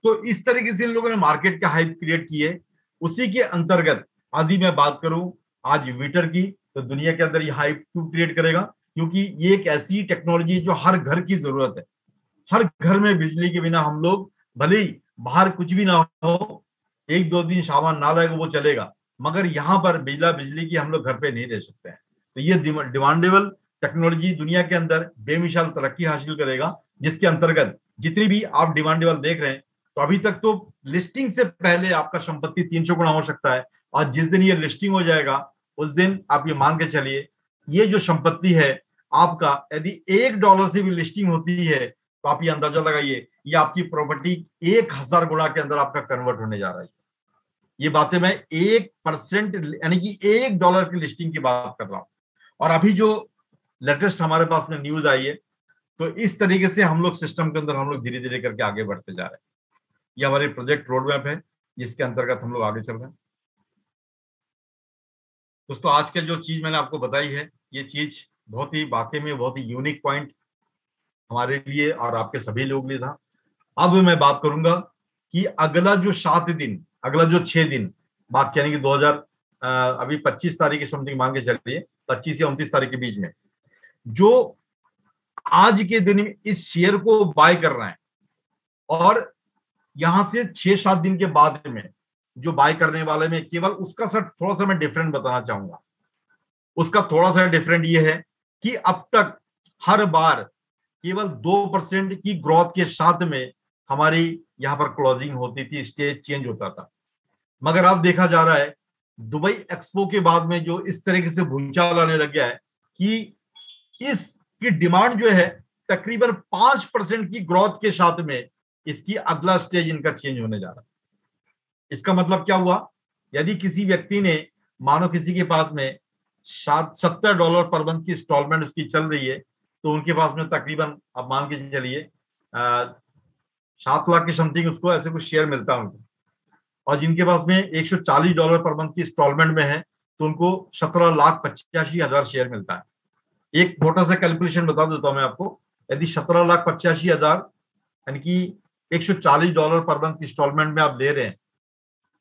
तो इस तरीके से इन लोगों ने मार्केट का हाइप क्रिएट की है। उसी के अंतर्गत यदि मैं बात करूं आज ट्विटर की, तो दुनिया के अंदर ये हाइप क्यों क्रिएट करेगा? क्योंकि ये एक ऐसी टेक्नोलॉजी जो हर घर की जरूरत है। हर घर में बिजली के बिना हम लोग, भले ही बाहर कुछ भी ना हो, एक दो दिन सामान ना लगेगा वो चलेगा, मगर यहाँ पर बिजली की हम लोग घर पे नहीं रह सकते हैं। तो ये डिमांडेबल टेक्नोलॉजी दुनिया के अंदर बेमिसाल तरक्की हासिल करेगा, जिसके अंतर्गत जितनी भी आप डिमांडेबल देख रहे हैं, तो अभी तक तो लिस्टिंग से पहले आपका संपत्ति 300 गुना हो सकता है, और जिस दिन ये लिस्टिंग हो जाएगा उस दिन आप ये मान के चलिए, ये जो संपत्ति है आपका, यदि $1 से भी लिस्टिंग होती है, तो आप ये अंदाजा लगाइए, ये आपकी प्रॉपर्टी 1000 गुना के अंदर आपका कन्वर्ट होने जा रहा है। ये बातें मैं 1% यानी कि $1 की लिस्टिंग की बात कर रहा हूं। और अभी जो लेटेस्ट हमारे पास में न्यूज आई है, तो इस तरीके से हम लोग सिस्टम के अंदर हम लोग धीरे धीरे करके आगे बढ़ते जा रहे हैं। ये हमारे प्रोजेक्ट रोड मैप है, जिसके अंतर्गत हम लोग आगे चल रहे हैं। दोस्तों, आज के जो चीज मैंने आपको बताई है, ये चीज बहुत ही वाकई में बहुत ही यूनिक पॉइंट हमारे लिए और आपके सभी लोग लिए था। अब मैं बात करूंगा कि अगला जो 7 दिन, अगला जो 6 दिन बाकी, यानी कि 2000 अभी 25 तारीख की समथिंग मान के चलिए, 25 या 29 तारीख के बीच में, जो आज के दिन में इस शेयर को बाय कर रहे हैं, और यहां से 6-7 दिन के बाद में जो बाय करने वाले में, केवल उसका सर थोड़ा सा मैं डिफरेंट बताना चाहूंगा। उसका थोड़ा सा डिफरेंट ये है कि अब तक हर बार केवल 2% की ग्रोथ के साथ में हमारी यहां पर क्लोजिंग होती थी, स्टेज चेंज होता था। मगर अब देखा जा रहा है दुबई एक्सपो के बाद में जो इस तरीके से भूचाल आने लग गया है कि इसकी डिमांड जो है तकरीबन 5% की ग्रोथ के साथ में इसकी अगला स्टेज इनका चेंज होने जा रहा है। इसका मतलब क्या हुआ? यदि किसी व्यक्ति ने, मानो किसी के पास में $70 पर मंथ की इंस्टॉलमेंट उसकी चल रही है, तो उनके पास में तकरीबन, अब मान के चलिए 7 लाख के समथिंग उसको ऐसे कुछ शेयर मिलता है उनको। और जिनके पास में $140 पर मंथ की इंस्टॉलमेंट में है, तो उनको 17,85,000 शेयर मिलता है। एक मोटा सा कैलकुलेशन बता देता हूं मैं आपको। यदि 17,85,000 यानी कि $140 पर मंथ इंस्टॉलमेंट में आप ले रहे हैं,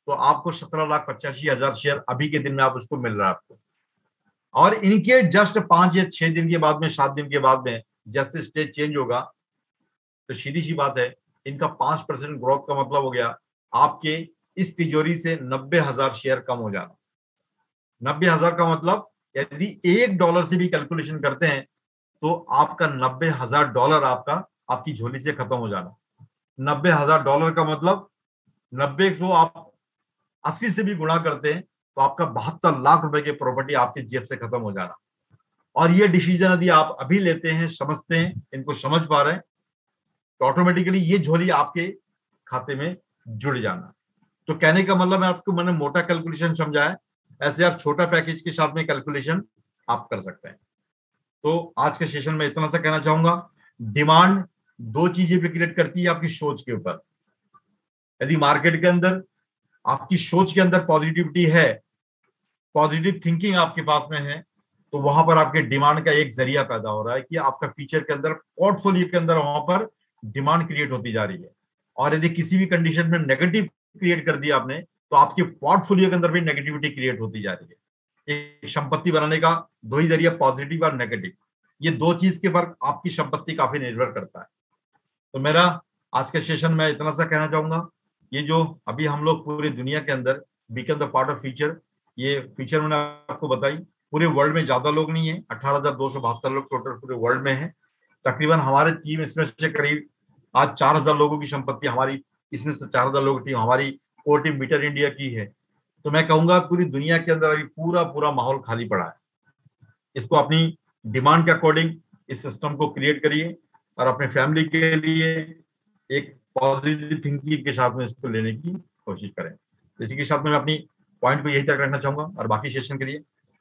तो आपको 17,85,000 शेयर अभी के दिन में आप उसको मिल रहा है आपको। और इनके जस्ट 5 या 6 दिन के बाद में, 7 दिन के बाद में जैसे स्टेज चेंज होगा, तो सीधी सी बात है, इनका 5% ग्रोथ का मतलब हो गया आपके इस तिजोरी से 90,000 शेयर कम हो जाना। 90,000 का मतलब यदि $1 से भी कैलकुलेशन करते हैं, तो आपका $90,000 आपकी झोली से खत्म हो जाना। $90,000 का मतलब 90 को आप 80 से भी गुणा करते हैं, तो आपका 72 लाख रुपए की प्रॉपर्टी आपकी जेब से खत्म हो जाना। और ये डिसीजन यदि आप अभी लेते हैं, समझते हैं, इनको समझ पा रहे हैं, तो ऑटोमेटिकली ये झोली आपके खाते में जुड़ जाना। तो कहने का मतलब है, आपको मैंने मोटा कैलकुलेशन समझाया, ऐसे आप छोटा पैकेज के साथ में कैलकुलेशन आप कर सकते हैं। तो आज के सेशन में इतना सा कहना चाहूंगा, डिमांड 2 चीजें भी क्रिएट करती है आपकी सोच के ऊपर। यदि मार्केट के अंदर आपकी सोच के अंदर पॉजिटिविटी है, पॉजिटिव थिंकिंग आपके पास में है, तो वहां पर आपके डिमांड का एक जरिया पैदा हो रहा है कि आपका फ्यूचर के अंदर, पोर्टफोलियो के अंदर वहां पर डिमांड क्रिएट होती जा रही है। और यदि किसी भी कंडीशन में नेगेटिव क्रिएट कर दिया आपने, तो आपके पोर्टफोलियो के अंदर भी नेगेटिविटी क्रिएट होती जा रही है। एक संपत्ति बनाने का 2 ही जरिया, पॉजिटिव और नेगेटिव। ये 2 चीज के पर आपकी संपत्ति काफी निर्भर करता है। तो मेरा आज के सेशन में इतना सा कहना चाहूंगा, ये जो अभी हम लोग पूरी दुनिया के अंदर become the part of future, ये फ्यूचर मैंने आपको बताई पूरे वर्ल्ड में ज्यादा लोग नहीं है, 18,272 लोग टोटल पूरे वर्ल्ड में है। तकरीबन हमारे टीम इसमें से करीब आज 4,000 लोगों की संपत्ति हमारी, इसमें से 4,000 लोगों की टीम हमारी कोर टीम मीटर इंडिया की है। तो मैं कहूंगा पूरी दुनिया के अंदर अभी पूरा पूरा माहौल खाली पड़ा है। इसको अपनी डिमांड के अकॉर्डिंग इस सिस्टम को क्रिएट करिए और अपने फैमिली के लिए एक पॉजिटिव थिंकिंग के साथ में इसको लेने की कोशिश करें। इसी के साथ में मैं अपनी पॉइंट को यही तक रखना चाहूंगा और बाकी सेशन के लिए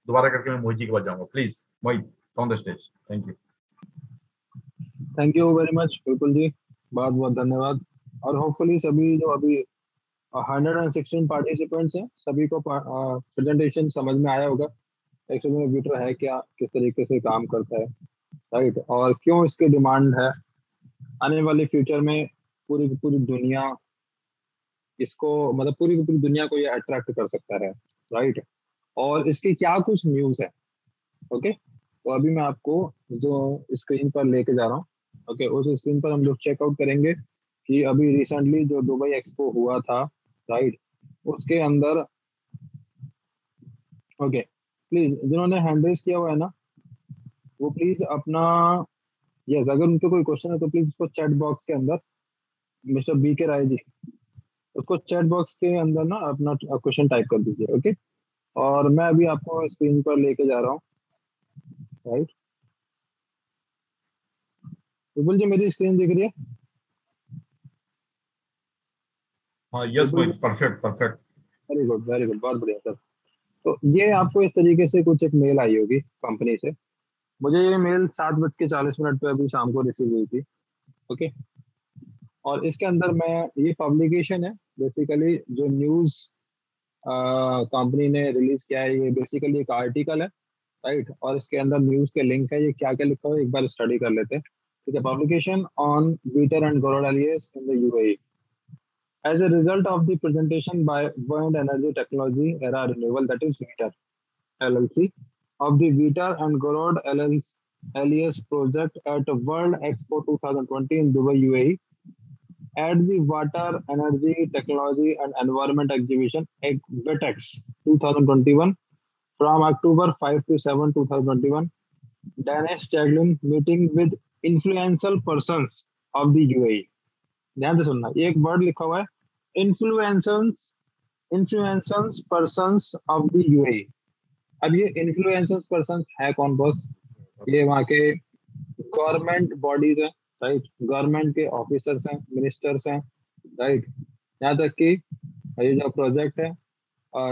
दोबारा करके मैं मोहित जी के पास जाऊंगा। Please Mohit, on the stage. Thank you very much Vipul ji, बहुत बहुत धन्यवाद। और होपफुली सभी जो अभी 116 पार्टिसिपेंट्स हैं सभी को प्रेजेंटेशन समझ में आया होगा। एक्चुअली में बीटर है क्या, किस तरीके से काम करता है, राइट, और क्यों इसकी डिमांड है। आने वाले फ्यूचर में पूरी पूरी दुनिया इसको, मतलब पूरी पूरी दुनिया को ये अट्रैक्ट कर सकता है, राइट। और इसकी क्या कुछ न्यूज़ है, ओके। तो अभी मैं आपको जो स्क्रीन पर लेके जा रहा हूँ, ओके, उस स्क्रीन पर हम लोग चेकआउट करेंगे कि अभी रिसेंटली जो दुबई एक्सपो हुआ था, राइट, उसके अंदर, ओके, प्लीज जिन्होंने हैंड रेज किया हुआ है ना, वो प्लीज अपना, यस, अगर उनको कोई क्वेश्चन है तो प्लीज उसको चैट बॉक्स के अंदर, मिस्टर बी के राय जी, उसको चैट बॉक्स के अंदर ना अपना क्वेश्चन टाइप कर दीजिए, ओके। और मैं अभी आपको स्क्रीन पर लेके जा रहा हूँ, राइट। विपुल जी मेरी स्क्रीन दिख रही है? हाँ, yes Mohit, perfect perfect. Very good very good, बहुत बढ़िया सर। तो ये आपको इस तरीके से कुछ एक मेल आई होगी कंपनी से। मुझे ये मेल 7:40 पे अभी शाम को रिसीव हुई थी, ओके। और इसके अंदर मैं, ये पब्लिकेशन है बेसिकली, जो न्यूज़ कंपनी ने रिलीज किया है, ये बेसिकली एक आर्टिकल है, राइट। और इसके अंदर न्यूज़ के लिंक है, ये क्या क्या लिखा हुआ है एक बार स्टडी कर लेते हैं, ठीक है। Publication on beater and Garud alias in the UAE. As a result of the presentation by Wind Energy Technology Era Renewal, that is VITER LLC, of the VITER and Gorod Alias project at World Expo 2020 in Dubai, UAE, at the Water, Energy, Technology and Environment Exhibition WETEX 2021 from October 5 to 7, 2021, Danish Jaglin meeting with influential persons of the UAE. ध्यान से सुनना, एक word लिखा हुआ है influencers persons of the UAE. अब ये influencers persons है कौन बॉस? ये वहाँ के गवर्नमेंट बॉडीज हैं, राइट, गवर्नमेंट के ऑफिसर्स हैं, मिनिस्टर्स हैं, राइट। यहाँ तक कि ये जो प्रोजेक्ट है,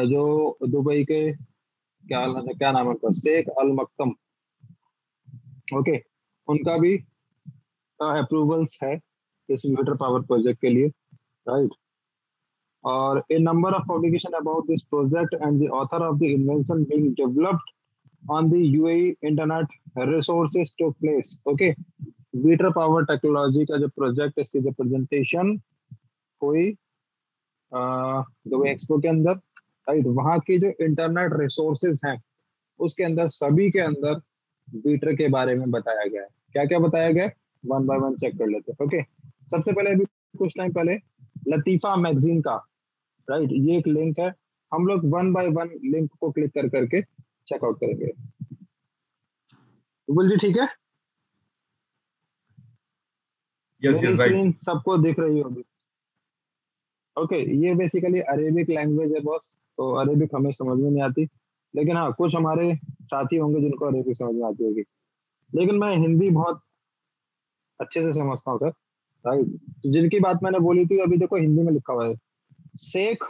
जो दुबई के क्या नाम है, शेख अल मकतम, ओके, उनका भी अप्रूवल्स है इस वाटर पावर प्रोजेक्ट के लिए, राइट। और a number of publication about this project and the author of the invention being developed on the UAE internet resources took place, okay। Water power technology का जो project, इसकी जो presentation हुई Dubai expo के अंदर, right, वहाँ की जो इंटरनेट रिसोर्सेज हैं उसके अंदर सभी के अंदर वाटर के बारे में बताया गया है। क्या क्या बताया गया, वन बाय वन चेक कर लेते हैं, ओके। सबसे पहले अभी कुछ टाइम पहले लतीफा मैगजीन का, राइट, ये एक लिंक है, हम लोग वन बाय वन लिंक को क्लिक कर करके चेकआउट करेंगे। विपुल जी ठीक है? Yes yes, right. सबको दिख रही होगी, ओके। ये बेसिकली अरेबिक लैंग्वेज है बॉस, तो अरेबिक हमें समझ में नहीं आती, लेकिन हाँ कुछ हमारे साथी होंगे जिनको अरेबिक समझ में आती होगी, लेकिन मैं हिंदी बहुत अच्छे से समझता हूँ सर, राइट। जिनकी बात मैंने बोली थी अभी देखो हिंदी में लिखा हुआ है, शेख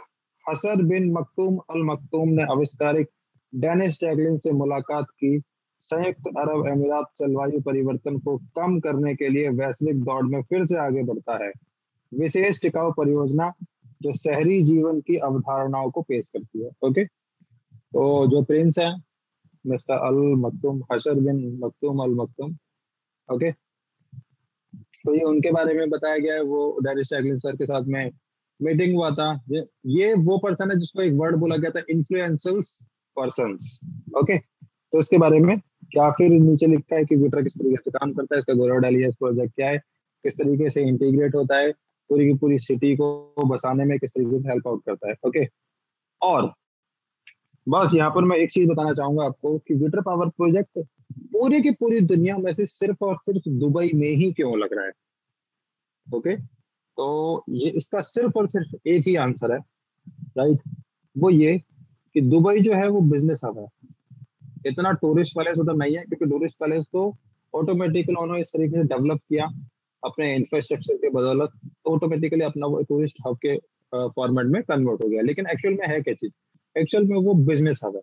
हसन बिन मखतूम अल मखतूम ने आविष्कारिक डेनिस जैगलिन से मुलाकात की। संयुक्त अरब अमीरात जलवायु परिवर्तन को कम करने के लिए वैश्विक दौड़ में फिर से आगे बढ़ता है। विशेष टिकाऊ परियोजना जो शहरी जीवन की अवधारणाओं को पेश करती है, ओके। तो जो प्रिंस है मिस्टर अल मखतूम, हसन बिन मखतूम अल मखतूम, ओके, तो ये उनके बारे में बताया गया है। वो डेनिस जैगलिन सर के साथ में मीटिंग हुआ था। ये वो पर्सन है जिसको एक वर्ड बोला गया था, इन्फ्लुएंशियल पर्सन्स, ओके। तो इसके बारे में क्या फिर नीचे लिखा है कि वाटर किस तरीके से काम करता है, इसका गरुड़ एलियस प्रोजेक्ट क्या है, किस तरीके से इंटीग्रेट होता है, पूरी की पूरी सिटी को बसाने में किस तरीके से हेल्प आउट करता है। ओके, और बस यहाँ पर मैं एक चीज बताना चाहूंगा आपको कि विटर पावर प्रोजेक्ट पूरी की पूरी दुनिया में से सिर्फ और सिर्फ दुबई में ही क्यों लग रहा है। ओके, तो ये इसका सिर्फ और सिर्फ एक ही आंसर है, राइट। वो ये कि दुबई जो है वो बिजनेस हब है। इतना टूरिस्ट पैलेस उधर नहीं है, क्योंकि टूरिस्ट पैलेस तो ऑटोमेटिकली उन्होंने इस तरीके से डेवलप किया अपने इंफ्रास्ट्रक्चर के बदौलत, तो ऑटोमेटिकली अपना वो टूरिस्ट हब के फॉर्मेट में कन्वर्ट हो गया। लेकिन एक्चुअल में है क्या चीज, एक्चुअल में वो बिजनेस हब है,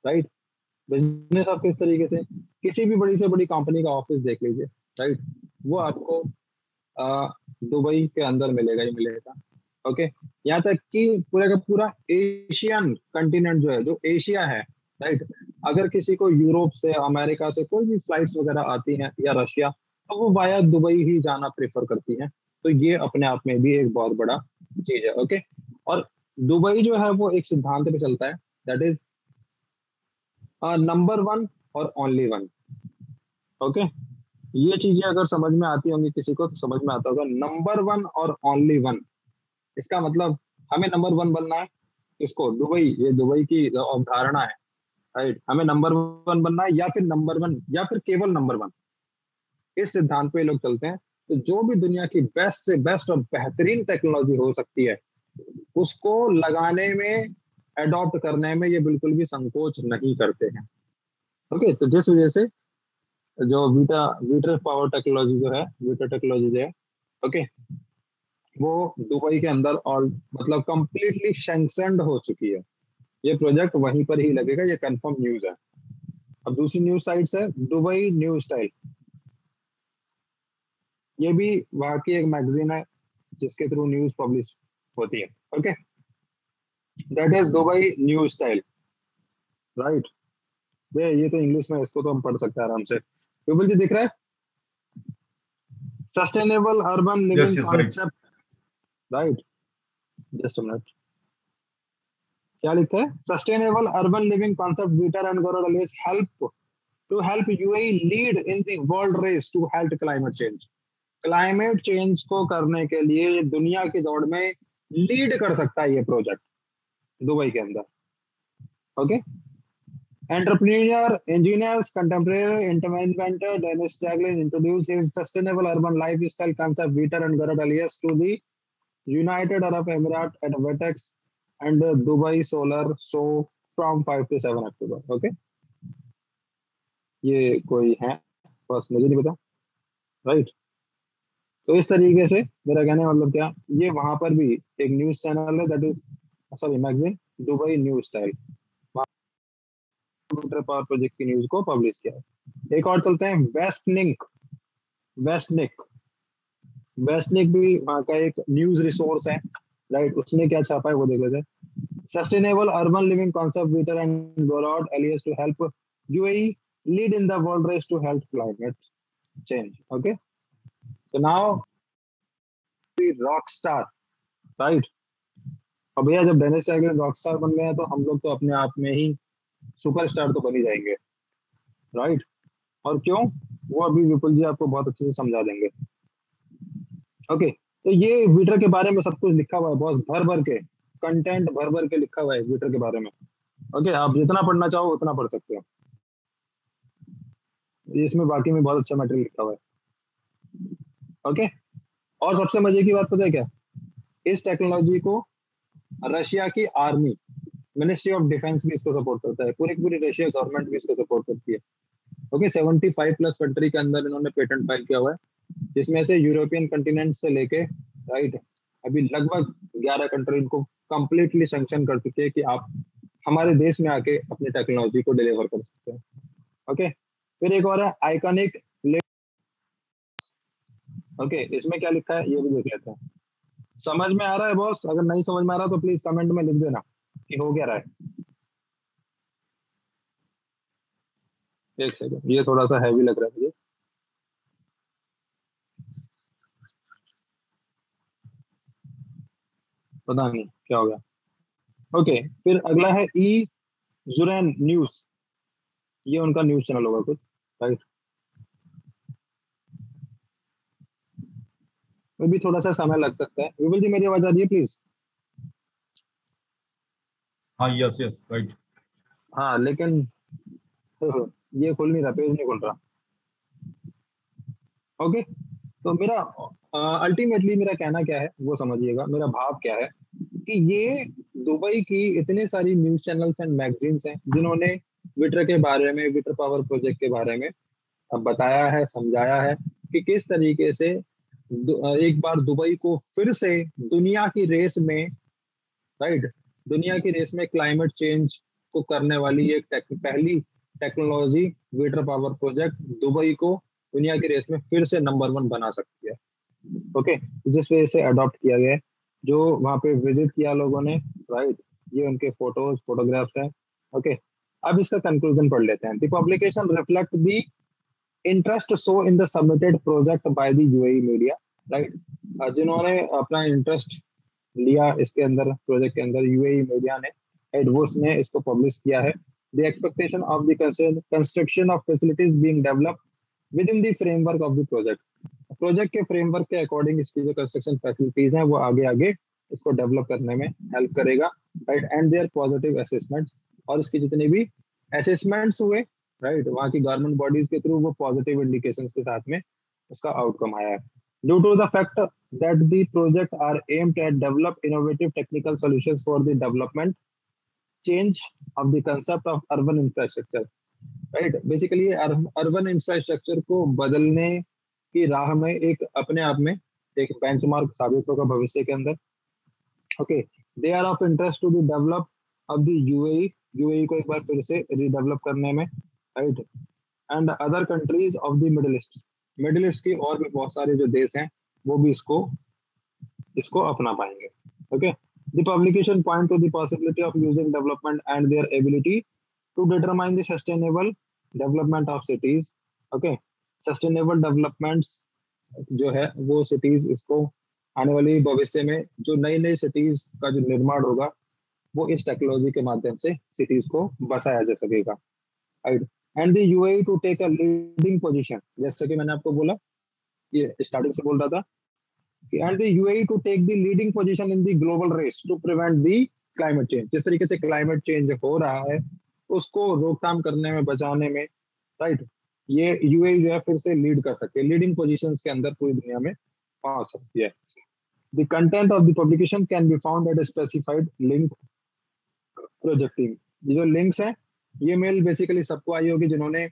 राइट। बिजनेस हब किस तरीके से, किसी भी बड़ी से बड़ी कंपनी का ऑफिस देख लीजिए, राइट, वो आपको दुबई के अंदर मिलेगा ही मिलेगा। ओके, यहाँ तक कि पूरा का पूरा एशियन कंटिनेंट जो है, जो एशिया है, राइट, अगर किसी को यूरोप से, अमेरिका से कोई भी फ्लाइट्स वगैरह आती हैं या रशिया, तो वो वाया दुबई ही जाना प्रेफर करती हैं। तो ये अपने आप में भी एक बहुत बड़ा चीज है। ओके, और दुबई जो है वो एक सिद्धांत पे चलता है, दैट इज नंबर वन और ओनली वन। ओके, ये चीजें अगर समझ में आती होंगी किसी को तो समझ में आता होगा, नंबर वन और ओनली वन, इसका मतलब हमें नंबर वन बनना है। इसको दुबई, ये दुबई की अवधारणा है, राइट। हमें नंबर वन बनना है, या फिर नंबर वन, या फिर केवल नंबर वन। इस सिद्धांत पे ये लोग चलते हैं। तो जो भी दुनिया की बेस्ट से बेस्ट और बेहतरीन टेक्नोलॉजी हो सकती है, उसको लगाने में, अडॉप्ट करने में ये बिल्कुल भी संकोच नहीं करते हैं। ओके, तो जिस वजह से जो वीटर पावर टेक्नोलॉजी जो है, वीटर टेक्नोलॉजी जो है, ओके, वो दुबई के अंदर और मतलब कंप्लीटली सैंक्शनड हो चुकी है। ये प्रोजेक्ट वहीं पर ही लगेगा, ये कंफर्म न्यूज है। अब दूसरी न्यूज साइट्स है दुबई न्यूज स्टाइल, ये भी वहाँ की एक मैगजीन है जिसके थ्रू न्यूज पब्लिश होती है। Okay, that is Dubai news style, right. ये तो इंग्लिश में, इसको तो हम पढ़ सकते हैं आराम से। विपुल जी दिख रहा है, sustainable urban yes living yes right. Concept, right. Just a minute, क्या लिखा है, sustainable urban living concept Witter and Gorodlis help UAE lead in the world race to help climate change. Climate change को करने के लिए ये दुनिया की दौड़ में लीड कर सकता है ये प्रोजेक्ट दुबई के अंदर। Okay, entrepreneur, engineers, contemporary inventor Dennis Jaglin introduced his sustainable urban lifestyle concept Vitor and Garad alias to the United Arab Emirates at Vertex and Dubai Solar Show from 5 to 7 October. Okay, ये कोई है, बस मुझे नहीं पता, right. तो इस तरीके से मेरा कहने का मतलब क्या, ये वहां पर भी एक न्यूज चैनल है, that is sorry magazine, Dubai news style, water power project की न्यूज को पब्लिश किया है। एक और चलते हैं, वेस्टनिक। वेस्टनिक वेस्टनिक भी वहाँ का एक न्यूज रिसोर्स है, राइट। उसने क्या छापा है वो देख लेते हैं। Sustainable urban living concept Witter and Gorad Elias to help UAE lead in the world race to help climate change. Okay, तो नाउ रॉक स्टार, राइट। अब भैया जब डेनिस टाइगर रॉक स्टार बन गए हैं तो हम लोग तो अपने आप में ही सुपरस्टार तो बन ही जाएंगे, राइट। और क्यों, वो अभी विपुल जी आपको बहुत अच्छे से समझा देंगे। ओके, तो ये वीटर के बारे में सब कुछ लिखा हुआ है, बहुत भर भर के कंटेंट भर भर के लिखा हुआ है वीटर के बारे में। ओके, आप जितना पढ़ना चाहो उतना पढ़ सकते हो, इसमें बाकी में बहुत अच्छा मटेरियल लिखा हुआ है। ओके, और सबसे मजे की बात पता है क्या, इस टेक्नोलॉजी को रशिया की आर्मी, मिनिस्ट्री ऑफ डिफेंस भी इसको सपोर्ट करता है, पूरी की पूरी रशिया गवर्नमेंट भी इसको सपोर्ट करती है। ओके, 75 प्लस कंट्री के अंदर इन्होंने पेटेंट फाइल किया हुआ है, जिसमें से यूरोपियन कंटिनेंट से लेके, राइट, अभी लगभग 11 कंट्री इनको कंप्लीटली सैंक्शन कर चुके हैं कि आप हमारे देश में आके अपनी टेक्नोलॉजी को डिलीवर कर सकते हैं। ओके, फिर एक और है आइकॉनिक। ओके, इसमें क्या लिखा है ये भी देख लेते हैं। समझ में आ रहा है बॉस? अगर नहीं समझ में आ रहा तो प्लीज कमेंट में लिख देना कि हो क्या रहा है। एक सेकंड, ये थोड़ा सा हैवी लग रहा है मुझे। पता नहीं क्या हो गया। ओके, फिर अगला है ई जुरैन न्यूज, ये उनका न्यूज चैनल होगा कुछ, राइट। में भी थोड़ा सा समय लग सकता है। विपुल जी मेरी आवाज आ रही है प्लीज? हाँ, यस यस, राइट। हाँ लेकिन ये खुल नहीं रहा, पेज नहीं खुल रहा। ओके, तो मेरा अल्टीमेटली मेरा कहना क्या है वो समझिएगा, मेरा भाव क्या है कि ये दुबई की इतने सारी न्यूज चैनल्स एंड मैगजीन्स हैं जिन्होंने विटर के बारे में, विटर पावर प्रोजेक्ट के बारे में अब बताया है, समझाया है कि किस तरीके से एक बार दुबई को फिर से दुनिया की रेस में, राइट, दुनिया की रेस में क्लाइमेट चेंज को करने वाली एक पहली टेक्नोलॉजी विटर पावर प्रोजेक्ट दुबई को दुनिया की रेस में फिर से नंबर 1 बना सकती है। ओके, जिस वजह से अडॉप्ट किया गया है, जो वहां पे विजिट किया लोगों ने, राइट, ये उनके फोटोग्राफ्स हैं। ओके, अब इसका कंक्लूजन पढ़ लेते हैं। The publication reflect the interest show in the submitted project by the UAE media, right, जिन्होंने अपना इंटरेस्ट लिया इसके अंदर, प्रोजेक्ट के अंदर, यूएई मीडिया ने, एडवर्स ने इसको पब्लिश किया है। The expectation of the construction of facilities being developed with in the framework of the project के फ्रेमवर्क के अकॉर्डिंग इसकी जो कंस्ट्रक्शन फैसिलिटीज हैं वो आगे आगे इसको डेवलप करने में हेल्प करेगा, right, and their positive assessments, और इसके जितने भी असेसमेंट्स हुए, राइट, वहाँ की गवर्नमेंट बॉडीज के थ्रू वो पॉजिटिव इंडिकेशंस के साथ में उसका आउटकम आया है। Due to the fact that the project are aimed at develop innovative technical solutions for the development change of the concept of urban infrastructure, right, basically urban infrastructure को बदलने की राह में एक अपने आप में एक बेंचमार्क साबित होगा भविष्य के अंदर। Okay, they are of interest to the develop of the UAE को एक बार फिर से रीडेवलप करने में, right, and other countries of the Middle East की और भी बहुत सारे जो देश हैं वो भी इसको अपना पाएंगे। Okay, the publication point to the possibility of using development and their ability to determine the sustainable development of cities. Okay, sustainable developments जो है वो सिटीज, इसको आने वाली भविष्य में जो नई नई सिटीज का जो निर्माण होगा वो इस टेक्नोलॉजी के माध्यम से सिटीज को बसाया जा सकेगा, right, and the UAE to take a leading position, जैसे कि मैंने आपको बोला, ये स्टार्टिंग से बोल रहा था कि and the UAE to take the leading position in the global race to prevent the climate change. जिस तरीके से क्लाइमेट चेंज हो रहा है उसको रोकथाम करने में, बचाने में, राइट, ये यूएई जो है फिर से लीड कर सकती है, लीडिंग पोजीशंस के अंदर पूरी दुनिया में पहुंच सकती है। The content of the publication can be found at specified link project team. ये जो लिंक्स हैं ये मेल बेसिकली सबको आई होगी जिन्होंने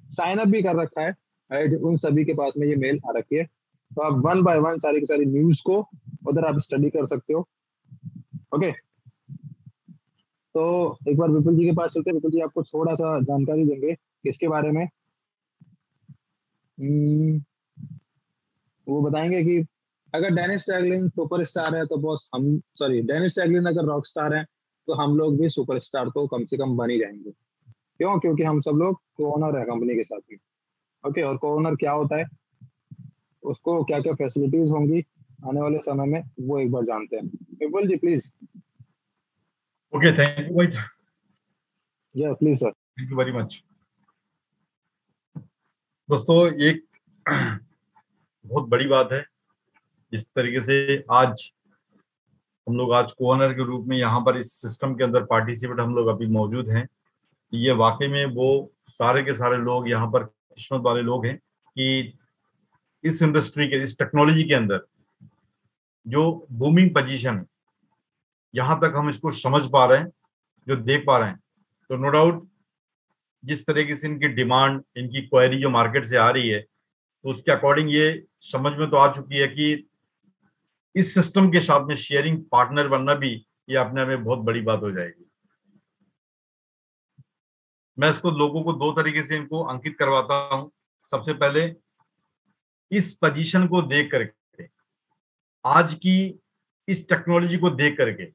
साइन अप भी कर रखा है, राइट, उन सभी के पास में ये मेल आ रखी है। तो आप वन बाय वन सारी की सारी न्यूज को उधर आप स्टडी कर सकते हो। ओके, तो एक बार विपुल जी के पास चलते हैं। विपुल जी आपको थोड़ा सा जानकारी देंगे किसके बारे में। वो बताएंगे कि अगर डेनिस टैगलिन सुपरस्टार है तो बॉस हम, सॉरी, डेनिस टैगलिन अगर रॉक स्टार है तो हम लोग भी सुपरस्टार तो कम से कम बन ही जाएंगे। क्यों? क्योंकि हम सब लोग को ओनर है कंपनी के साथ में। ओके, और को ओनर क्या होता है, उसको क्या क्या फैसिलिटीज होंगी आने वाले समय में, वो एक बार जानते हैं। विपुल जी प्लीज। ओके, थैंक यू भाई, या please sir. Thank you very much. दोस्तों, एक बहुत बड़ी बात है जिस तरीके से आज हम लोग आज कोऑनर के रूप में यहाँ पर इस सिस्टम के अंदर पार्टिसिपेट हम लोग अभी मौजूद हैं। ये वाकई में वो सारे के सारे लोग यहाँ पर किस्मत वाले लोग हैं कि इस इंडस्ट्री के, इस टेक्नोलॉजी के अंदर जो बूमिंग पोजीशन, यहाँ तक हम इसको समझ पा रहे हैं, जो देख पा रहे हैं, तो नो डाउट जिस तरीके से इनकी डिमांड, इनकी क्वेरी जो मार्केट से आ रही है, तो उसके अकॉर्डिंग ये समझ में तो आ चुकी है कि इस सिस्टम के साथ में शेयरिंग पार्टनर बनना भी ये अपने आप में बहुत बड़ी बात हो जाएगी। मैं इसको लोगों को दो तरीके से इनको अंकित करवाता हूं। सबसे पहले इस पोजीशन को देख करके, आज की इस टेक्नोलॉजी को देख करके,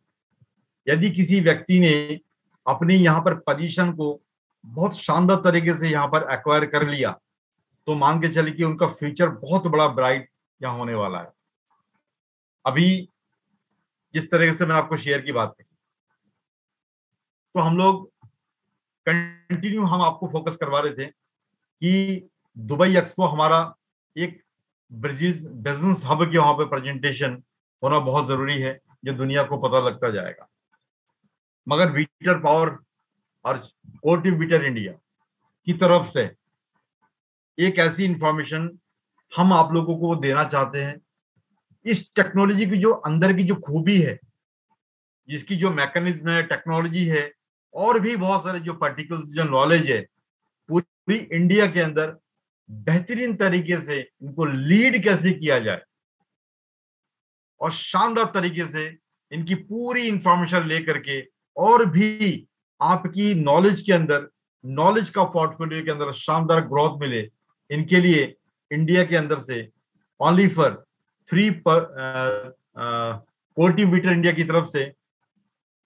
यदि किसी व्यक्ति ने अपनी यहाँ पर पोजीशन को बहुत शानदार तरीके से यहाँ पर एक्वायर कर लिया, तो मान के चलिए कि उनका फ्यूचर बहुत बड़ा ब्राइट यहाँ होने वाला है। अभी जिस तरीके से मैंने आपको शेयर की बात की, तो हम लोग कंटिन्यू हम आपको फोकस करवा रहे थे कि दुबई एक्सपो हमारा एक बिजनेस हब के वहां पे प्रेजेंटेशन होना बहुत जरूरी है, जो दुनिया को पता लगता जाएगा। मगर वीटर पावर और कोर टीम वीटर इंडिया की तरफ से एक ऐसी इंफॉर्मेशन हम आप लोगों को देना चाहते हैं। इस टेक्नोलॉजी की जो अंदर की जो खूबी है, जिसकी जो मैकेनिज्म है, टेक्नोलॉजी है, और भी बहुत सारे जो पार्टिकल्स, जो नॉलेज है, पूरी इंडिया के अंदर बेहतरीन तरीके से इनको लीड कैसे किया जाए और शानदार तरीके से इनकी पूरी इंफॉर्मेशन लेकर के और भी आपकी नॉलेज के अंदर, नॉलेज का पोर्टफोलियो के अंदर शानदार ग्रोथ मिले, इनके लिए इंडिया के अंदर से only for 3 core team Witter India की तरफ से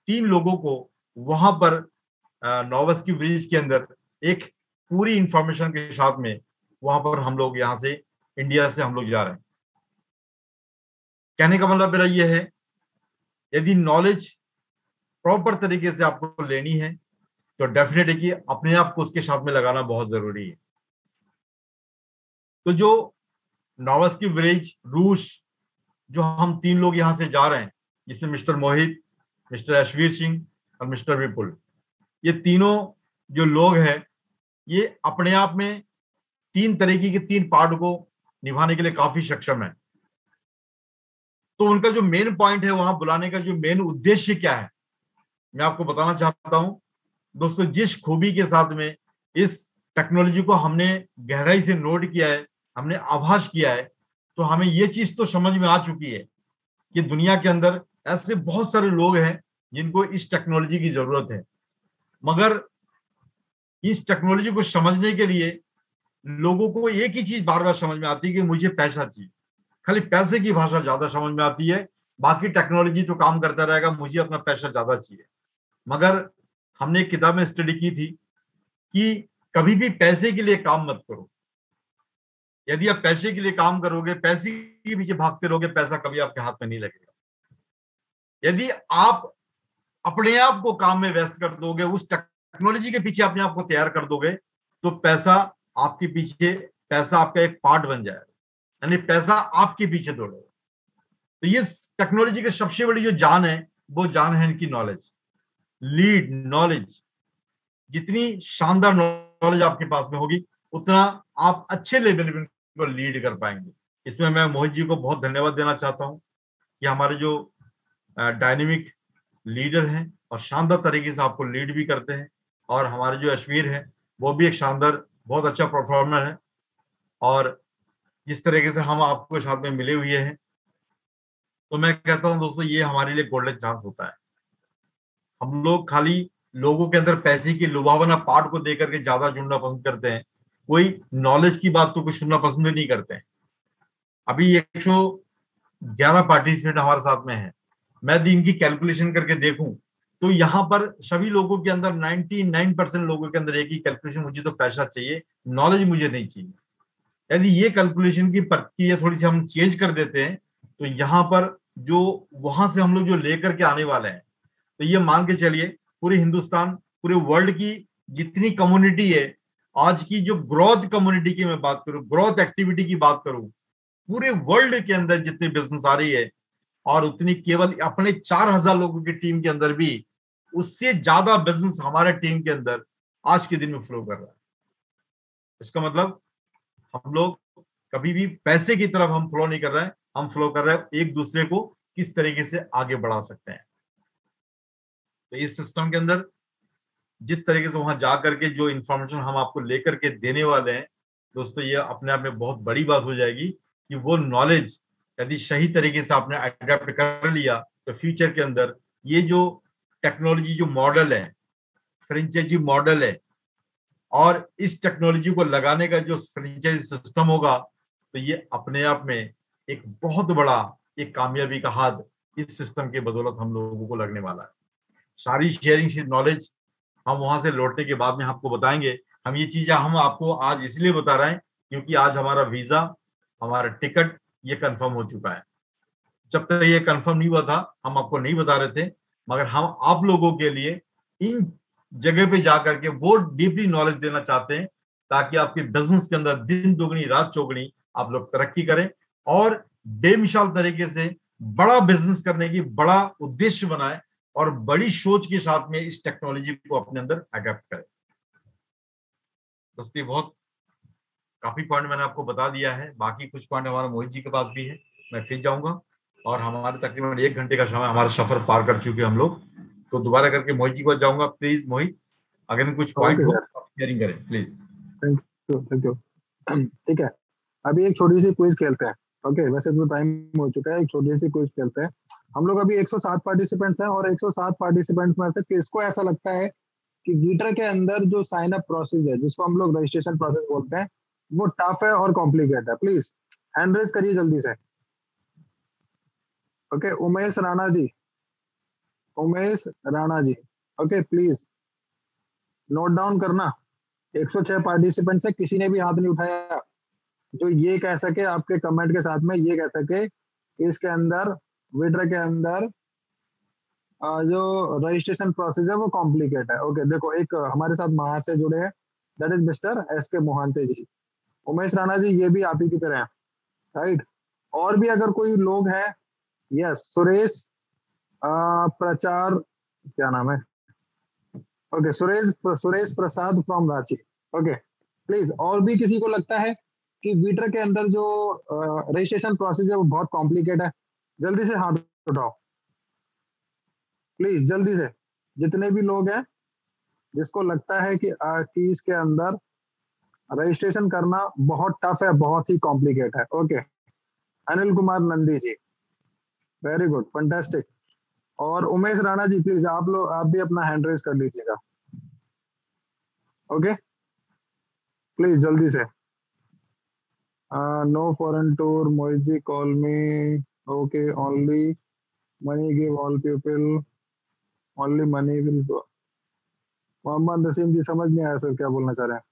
3 लोगों को वहां पर नोवास्की ब्रिज के अंदर एक पूरी इंफॉर्मेशन के साथ में वहां पर हम लोग यहाँ से इंडिया से हम लोग जा रहे हैं। कहने का मतलब मेरा ये है, यदि नॉलेज प्रॉपर तरीके से आपको लेनी है तो डेफिनेटली कि अपने आप को उसके साथ में लगाना बहुत जरूरी है। तो जो नोवास्की ब्रिज रूस, जो हम 3 लोग यहाँ से जा रहे हैं, जिसमें मिस्टर मोहित, मिस्टर यशवीर सिंह और मिस्टर विपुल, ये तीनों जो लोग हैं, ये अपने आप में 3 तरीके के 3 पार्ट को निभाने के लिए काफी सक्षम है। तो उनका जो मेन पॉइंट है, वहां बुलाने का जो मेन उद्देश्य क्या है, मैं आपको बताना चाहता हूं। दोस्तों, जिस खूबी के साथ में इस टेक्नोलॉजी को हमने गहराई से नोट किया है, हमने आभास किया है, तो हमें ये चीज तो समझ में आ चुकी है कि दुनिया के अंदर ऐसे बहुत सारे लोग हैं जिनको इस टेक्नोलॉजी की जरूरत है। मगर इस टेक्नोलॉजी को समझने के लिए लोगों को एक ही चीज बार बार समझ में आती है कि मुझे पैसा चाहिए। खाली पैसे की भाषा ज्यादा समझ में आती है, बाकी टेक्नोलॉजी तो काम करता रहेगा, मुझे अपना पैसा ज्यादा चाहिए। मगर हमने एक किताब में स्टडी की थी कि कभी भी पैसे के लिए काम मत करो। यदि आप पैसे के लिए काम करोगे, पैसे के पीछे भागते रहोगे, पैसा कभी आपके हाथ में नहीं लगेगा। यदि आप अपने आप को काम में व्यस्त कर दोगे, उस टेक्नोलॉजी के पीछे अपने आप को तैयार कर दोगे, तो पैसा आपके पीछे, पैसा आपका एक पार्ट बन जाएगा, यानी पैसा आपके पीछे दौड़ेगा। तो ये टेक्नोलॉजी की सबसे बड़ी जो जान है, वो जान है इनकी नॉलेज, लीड नॉलेज। जितनी शानदार नॉलेज आपके पास में होगी, उतना आप अच्छे लेवल में को लीड कर पाएंगे। इसमें मैं मोहित जी को बहुत धन्यवाद देना चाहता हूं कि हमारे जो डायनेमिक लीडर हैं और शानदार तरीके से आपको लीड भी करते हैं, और हमारे जो यशवीर हैं वो भी एक शानदार, बहुत अच्छा परफॉर्मर है। और जिस तरीके से हम आपको साथ में मिले हुए हैं, तो मैं कहता हूं दोस्तों, ये हमारे लिए गोल्डन चांस होता है। हम लोग खाली लोगों के अंदर पैसे की लुभावना पार्ट को देकर के ज्यादा जुड़ना पसंद करते हैं, कोई नॉलेज की बात तो कुछ सुनना पसंद नहीं करते हैं। अभी 111 पार्टिसिपेंट हमारे साथ में है। मैं दिन की कैलकुलेशन करके देखूं तो यहाँ पर सभी लोगों के अंदर 99% लोगों के अंदर एक ही कैलकुलेशन, मुझे तो पैसा चाहिए, नॉलेज मुझे नहीं चाहिए। यदि ये कैलकुलेशन की प्रक्रिया थोड़ी सी हम चेंज कर देते हैं, तो यहाँ पर जो वहां से हम लोग जो लेकर के आने वाले हैं, तो ये मान के चलिए पूरे हिंदुस्तान, पूरे वर्ल्ड की जितनी कम्युनिटी है, आज की जो ग्रोथ कम्युनिटी की मैं बात करूं, ग्रोथ एक्टिविटी की बात करूं, पूरे वर्ल्ड के अंदर जितनी बिजनेस आ रही है, और उतनी केवल अपने 4000 लोगों की टीम के अंदर भी उससे ज्यादा बिजनेस हमारे टीम के अंदर आज के दिन में फ्लो कर रहा है। इसका मतलब हम लोग कभी भी पैसे की तरफ हम फ्लो नहीं कर रहे हैं, हम फ्लो कर रहे हैं एक दूसरे को किस तरीके से आगे बढ़ा सकते हैं। तो इस सिस्टम के अंदर जिस तरीके से वहां जा करके जो इंफॉर्मेशन हम आपको लेकर के देने वाले हैं दोस्तों, ये अपने आप में बहुत बड़ी बात हो जाएगी कि वो नॉलेज यदि सही तरीके से आपने अडेप्ट कर लिया, तो फ्यूचर के अंदर ये जो टेक्नोलॉजी जो मॉडल है, फ्रेंचाइजी मॉडल है, और इस टेक्नोलॉजी को लगाने का जो फ्रेंचाइजी सिस्टम होगा, तो ये अपने आप में एक बहुत बड़ा एक कामयाबी का हाथ इस सिस्टम के बदौलत हम लोगों को लगने वाला है। सारी शेयरिंग नॉलेज हम वहां से लौटने के बाद में आपको बताएंगे। हम ये चीजें हम आपको आज इसलिए बता रहे हैं क्योंकि आज हमारा वीजा, हमारा टिकट ये कंफर्म हो चुका है। जब तक ये कंफर्म नहीं हुआ था हम आपको नहीं बता रहे थे, मगर हम आप लोगों के लिए इन जगह पे जाकर के वो डीपली नॉलेज देना चाहते हैं, ताकि आपके बिजनेस के अंदर दिन दोगुनी रात चौगुनी आप लोग तरक्की करें और बेमिसाल तरीके से बड़ा बिजनेस करने की बड़ा उद्देश्य बनाएं और बड़ी सोच के साथ में इस टेक्नोलॉजी को अपने अंदर अडॉप्ट करें। दोस्तों बहुत काफी पॉइंट मैंने आपको बता दिया है, बाकी कुछ पॉइंट हमारा मोहित जी के पास भी है, मैं फिर जाऊंगा और हमारे तकरीबन 1 घंटे का समय हमारा सफर पार कर चुके हम लोग, तो दोबारा करके मोहित जी के पास जाऊंगा। प्लीज मोहित, अगर कुछ पॉइंट हो शेयरिंग करें प्लीज। Thank you. ठीक है, अभी एक छोटी सी क्विज खेलते हैं। ओके, वैसे तो टाइम हो चुका है, एक छोटी सी क्विज खेलते हैं हम लोग। अभी 107 पार्टिसिपेंट्स हैं और 107 पार्टिसिपेंट्स में से किसको ऐसा लगता है कि गिटर के अंदर जो साइन अप प्रोसेस है, जिसको हम लोग रजिस्ट्रेशन प्रोसेस बोलते हैं, वो टफ है और कॉम्प्लिकेटेड है? प्लीज हैंड रेज करिए जल्दी से। Okay, Umesh Rana ji, Umesh Rana ji, okay please note down करना। 106 पार्टिसिपेंट से किसी ने भी हाथ नहीं उठाया जो ये कह सके आपके कमेंट के साथ में, ये कह सके कि इसके अंदर विड्रा के अंदर जो रजिस्ट्रेशन प्रोसेस है वो कॉम्प्लिकेट है। ओके, देखो एक हमारे साथ महा से जुड़े हैं, दैट इज मिस्टर एस के मोहंते जी। उमेश राणा जी ये भी आप ही की तरह है, राइट? और भी अगर कोई लोग हैं, यस, सुरेश प्रचार, क्या नाम है? Okay, Suresh Prasad from Ranchi. Okay please, और भी किसी को लगता है कि विड्रा के अंदर जो रजिस्ट्रेशन प्रोसेस है वो बहुत कॉम्प्लिकेट है, जल्दी से हाथ उठाओ प्लीज, जल्दी से। जितने भी लोग हैं जिसको लगता है कि इसके अंदर रजिस्ट्रेशन करना बहुत टफ है, बहुत ही कॉम्प्लिकेट है। ओके, अनिल कुमार नंदी जी, वेरी गुड, फंटास्टिक। और उमेश राणा जी प्लीज आप भी अपना हैंड रेज कर लीजिएगा। ओके प्लीज जल्दी से। No foreign tour, Mohit ji call me, okay, only money give all people, only money will go. Mohammed Naseem ji समझ नहीं आया सर क्या बोलना चाह रहे हैं।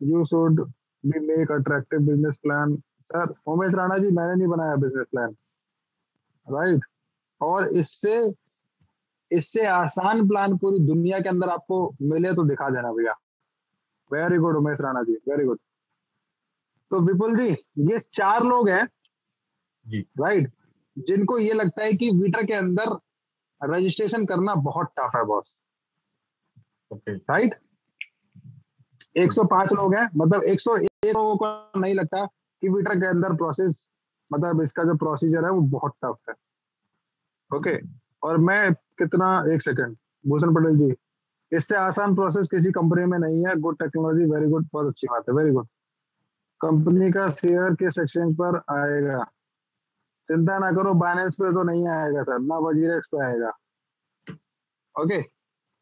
You should be make attractive business plan. Sir Umesh Rana ji मैंने नहीं बनाया बिजनेस प्लान, राइट? और इससे आसान प्लान पूरी दुनिया के अंदर आपको मिले तो दिखा देना भैया। वेरी गुड उमेश राणा जी, वेरी गुड। तो विपुल जी, ये 4 लोग हैं राइट, जिनको ये लगता है कि विड्रा के अंदर रजिस्ट्रेशन करना बहुत टफ है बॉस, राइट? 105 लोग हैं, मतलब 101 लोगों को नहीं लगता कि विड्रा के अंदर प्रोसेस, मतलब इसका जो प्रोसीजर है वो बहुत टफ है। ओके, और मैं कितना, एक सेकंड, भूषण पटेल जी, इससे आसान प्रोसेस किसी कंपनी में नहीं है। गुड टेक्नोलॉजी, वेरी गुड, बहुत अच्छी बात है, वेरी गुड। कंपनी का शेयर किस एक्सचेंज पर आएगा? चिंता ना करो, बाइनेंस पे तो नहीं आएगा सर, ना वजीरेक्स पे आएगा। ओके,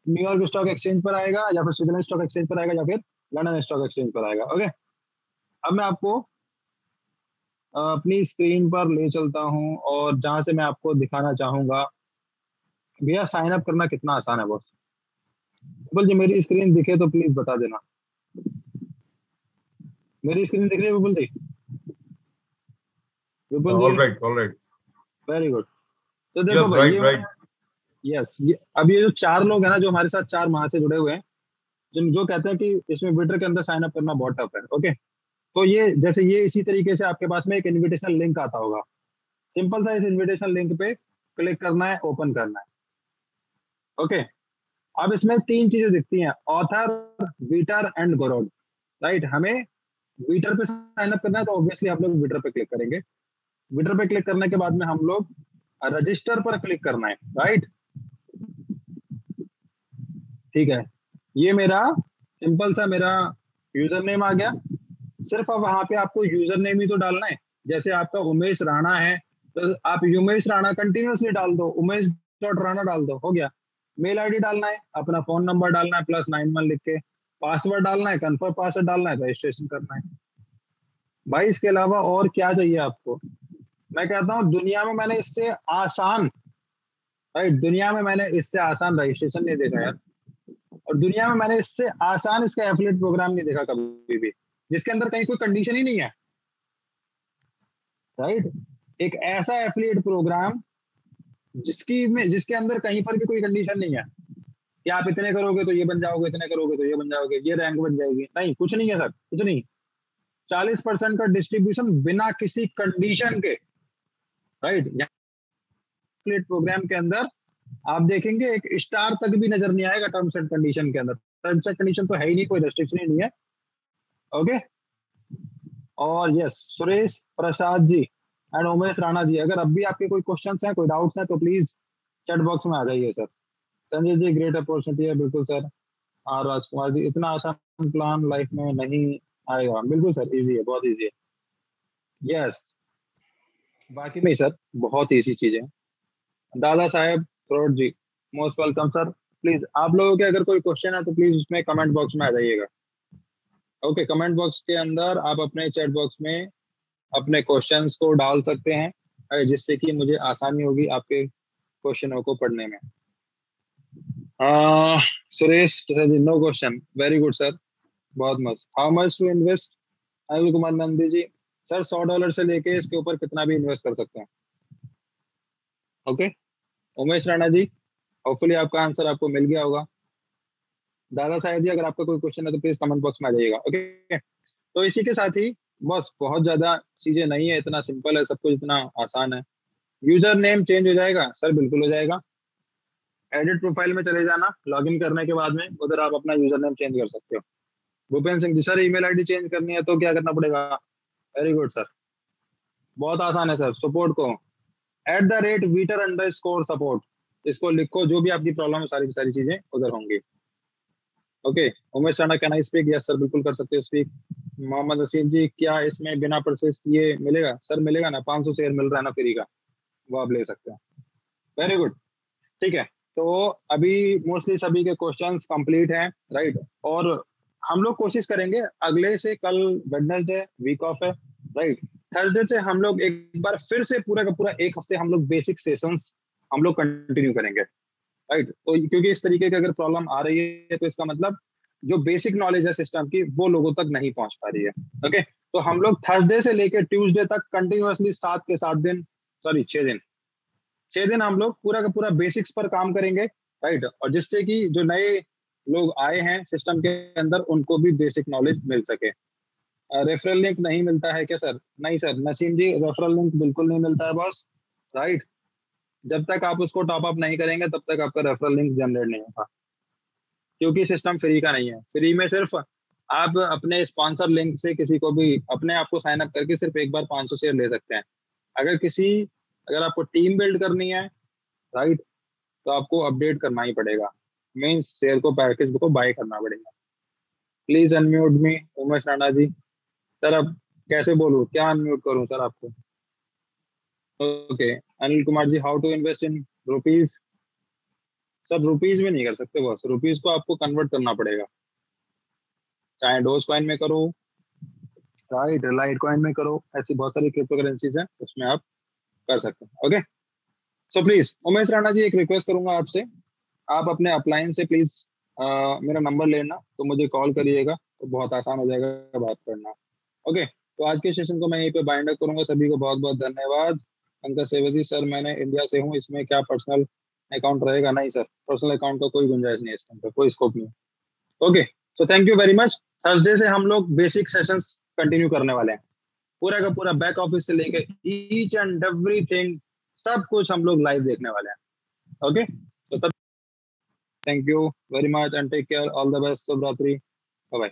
न्यूयॉर्क स्टॉक एक्सचेंज पर आएगा, या फिर स्विट्जरलैंड स्टॉक एक्सचेंज पर आएगा, या फिर लंदन स्टॉक एक्सचेंज पर आएगा। ओके, अब मैं आपको अपनी स्क्रीन पर ले चलता हूं और जहां से मैं आपको दिखाना चाहूंगा भैया साइन अप करना कितना आसान है बॉस। विपुल जी मेरी स्क्रीन दिखे तो प्लीज बता देना। मेरी स्क्रीन दिख रही है विपुल जी? विपुल जी, ऑलराइट, वेरी गुड। तो देखो भाई, राइट, यस, अब ये जो 4 लोग हैं ना जो हमारे साथ 4 माह से जुड़े हुए हैं, जो कहते हैं कि इसमें विड्रा के अंदर साइन अप करना बहुत टफ है। ओके, तो ये जैसे ये इसी तरीके से आपके पास में एक इनविटेशन लिंक आता होगा, सिंपल सा इस इनविटेशन लिंक पे क्लिक करना है, ओपन करना है। ओके, अब इसमें 3 चीजें दिखती हैं, ऑथर, बीटर एंड गोरोड, राइट? हमें विड्रा पे साइन अप करना है तो ऑब्वियसली हम लोग विड्रा पे क्लिक करेंगे। विड्रा पे क्लिक करने के बाद में हम लोग रजिस्टर पर क्लिक करना है, राइट? ठीक है, ये मेरा सिंपल सा मेरा यूजर नेम आ गया। सिर्फ अब वहां पे आपको यूजर नेम ही तो डालना है। जैसे आपका उमेश राणा है तो आप उमेश राणा कंटिन्यूसली डाल दो, उमेश डॉट राणा डाल दो, हो गया। मेल आईडी डालना है, अपना फोन नंबर डालना है +91 लिख के, पासवर्ड डालना है, कंफर्म पासवर्ड डालना है, रजिस्ट्रेशन करना है भाई। इसके अलावा और क्या चाहिए आपको? मैं कहता हूँ दुनिया में मैंने इससे आसान, राइट, दुनिया में मैंने इससे आसान रजिस्ट्रेशन नहीं देखा यार, और दुनिया में मैंने इससे आसान इसका एफिलिएट प्रोग्राम नहीं देखा कभी भी, जिसके अंदर कहीं कोई कंडीशन ही नहीं है, राइट? एक ऐसा एफिलिएट प्रोग्राम जिसके अंदर कहीं पर भी कोई कंडीशन नहीं है कि आप इतने करोगे तो ये बन जाओगे, इतने करोगे तो ये बन जाओगे, ये रैंक बन जाएगी, नहीं, कुछ नहीं है सर, कुछ नहीं। 40% का डिस्ट्रीब्यूशन बिना किसी कंडीशन के, राइट। प्लेट प्रोग्राम के अंदर आप देखेंगे एक स्टार तक भी नजर नहीं आएगा टर्म्स एंड कंडीशन के अंदर। टर्म्स एंड कंडीशन तो है ही नहीं, कोई रेस्ट्रिक्शन ही नहीं है। ओके। और यस, सुरेश प्रसाद जी एंड उमेश राणा जी, अगर अब भी आपके कोई क्वेश्चंस हैं, कोई डाउट्स हैं, तो प्लीज चैट बॉक्स में आ जाइए sir. Sanjay ji, great opportunity है, बिल्कुल सर। और राजकुमार जी, इतना आसान प्लान लाइफ में नहीं आएगा। बिल्कुल सर, इजी है, बहुत इजी है। यस, बाकी में सर बहुत इजी चीजें। दादा साहेब फ्रॉड ji, most welcome sir. Please आप लोगों के अगर कोई क्वेश्चन है तो प्लीज उसमें कमेंट बॉक्स में आ जाइएगा। ओके, कमेंट बॉक्स के अंदर आप अपने चैट बॉक्स में अपने क्वेश्चंस को डाल सकते हैं, जिससे कि मुझे आसानी होगी आपके क्वेश्चनों को पढ़ने में। Suresh ji, no question, very good sir, बहुत मस्त। How much to invest? Anil Kumar Nandi ji, sir $100 से लेके इसके ऊपर कितना भी इन्वेस्ट कर सकते हैं। ओके। उमेश राणा जी, होपफुली आपका आंसर आपको मिल गया होगा। दादा साहेब जी, अगर आपका कोई क्वेश्चन है तो प्लीज कमेंट बॉक्स में आ जाइएगा। ओके, तो इसी के साथ ही बस, बहुत ज्यादा चीजें नहीं है, इतना सिंपल है, सब कुछ इतना आसान है। यूजर नेम चेंज हो जाएगा सर? बिल्कुल हो जाएगा। एडिट प्रोफाइल में चले जाना, लॉगिन करने के बाद में उधर आप अपना यूजर नेम चेंज कर सकते हो। भूपेंद्र सिंह जी, सर ईमेल आईडी चेंज करनी है तो क्या करना पड़ेगा? वेरी गुड सर, बहुत आसान है सर। सपोर्ट को @Veter_support, इसको लिखो, जो भी आपकी प्रॉब्लम है सारी की सारी चीजें उधर होंगी। Okay. Umesh Rana, can I speak? Yes sir, बिल्कुल कर सकते हो स्पीक। मोहम्मद नसीम जी, क्या इसमें बिना परचेज किए मिलेगा? सर मिलेगा ना, 500 शेयर मिल रहा है ना फ्री का, वो आप ले सकते हैं। वेरी गुड, ठीक है। तो अभी मोस्टली सभी के क्वेश्चंस कंप्लीट हैं, राइट। और हम लोग कोशिश करेंगे अगले से, कल वेडनेसडे वीक ऑफ है, राइट। थर्सडे से हम लोग एक बार फिर से पूरा का पूरा एक हफ्ते हम लोग बेसिक सेशंस हम लोग कंटिन्यू करेंगे, राइट। तो क्योंकि इस तरीके की अगर प्रॉब्लम आ रही है तो इसका मतलब जो बेसिक नॉलेज है सिस्टम की वो लोगों तक नहीं पहुंच पा रही है। ओके, तो हम लोग थर्सडे से लेकर ट्यूसडे तक कंटिन्यूअसली 7 के 7 दिन, सॉरी 6 दिन, 6 दिन हम लोग पूरा का पूरा बेसिक्स पर काम करेंगे, राइट। और जिससे कि जो नए लोग आए हैं सिस्टम के अंदर उनको भी बेसिक नॉलेज मिल सके। रेफरल लिंक नहीं मिलता है क्या सर? नहीं सर, नसीम जी, रेफरल लिंक बिल्कुल नहीं मिलता है बॉस, राइट। जब तक आप उसको टॉप अप नहीं करेंगे तब तक आपका रेफरल लिंक जनरेट नहीं होगा, क्योंकि सिस्टम फ्री का नहीं है। फ्री में सिर्फ आप अपने स्पॉन्सर लिंक से किसी को भी अपने आप को साइन अप करके सिर्फ एक बार 500 शेयर ले सकते हैं। अगर आपको टीम बिल्ड करनी है, राइट, तो आपको अपडेट करना ही पड़ेगा, मीन्स शेयर को, पैकेज को बाय करना पड़ेगा। Please unmute me, Umesh Rana ji. Sir अब कैसे बोलूं, क्या अनम्यूट करूं सर आपको? Okay. Anil Kumar ji, how to invest in rupees? Sir rupees में नहीं कर सकते बॉस, रुपीज को आपको कन्वर्ट करना पड़ेगा, चाहे डोज कॉइन में करो, राइट, लाइट कॉइन में करो, ऐसी बहुत सारी क्रिप्टो करेंसीज हैं, उसमें आप कर सकते हैं। Okay, so please Umesh Rana ji, एक रिक्वेस्ट करूंगा आपसे, आप अपने अपलाइन से प्लीज मेरा नंबर लेना, तो मुझे कॉल करिएगा, तो बहुत आसान हो जाएगा बात करना। ओके, तो आज के सेशन को मैं यहीं पे बाइंड अप करूंगा। सभी को बहुत बहुत धन्यवाद। पंकज सेवजी, सर मैंने इंडिया से हूँ, इसमें क्या पर्सनल अकाउंट रहेगा? नहीं सर, पर्सनल अकाउंट का कोई गुंजाइश नहीं है, इसके अंदर कोई स्कोप नहीं है। ओके, तो thank you very much. Thursday से हम लोग बेसिक सेशंस कंटिन्यू करने वाले हैं, पूरा का पूरा बैक ऑफिस से लेके ईच एंड एवरीथिंग, सब कुछ हम लोग लाइव देखने वाले हैं। ओके, तो तब thank you very much and take care, all the best, शुभ रात्रि, बाय बाय।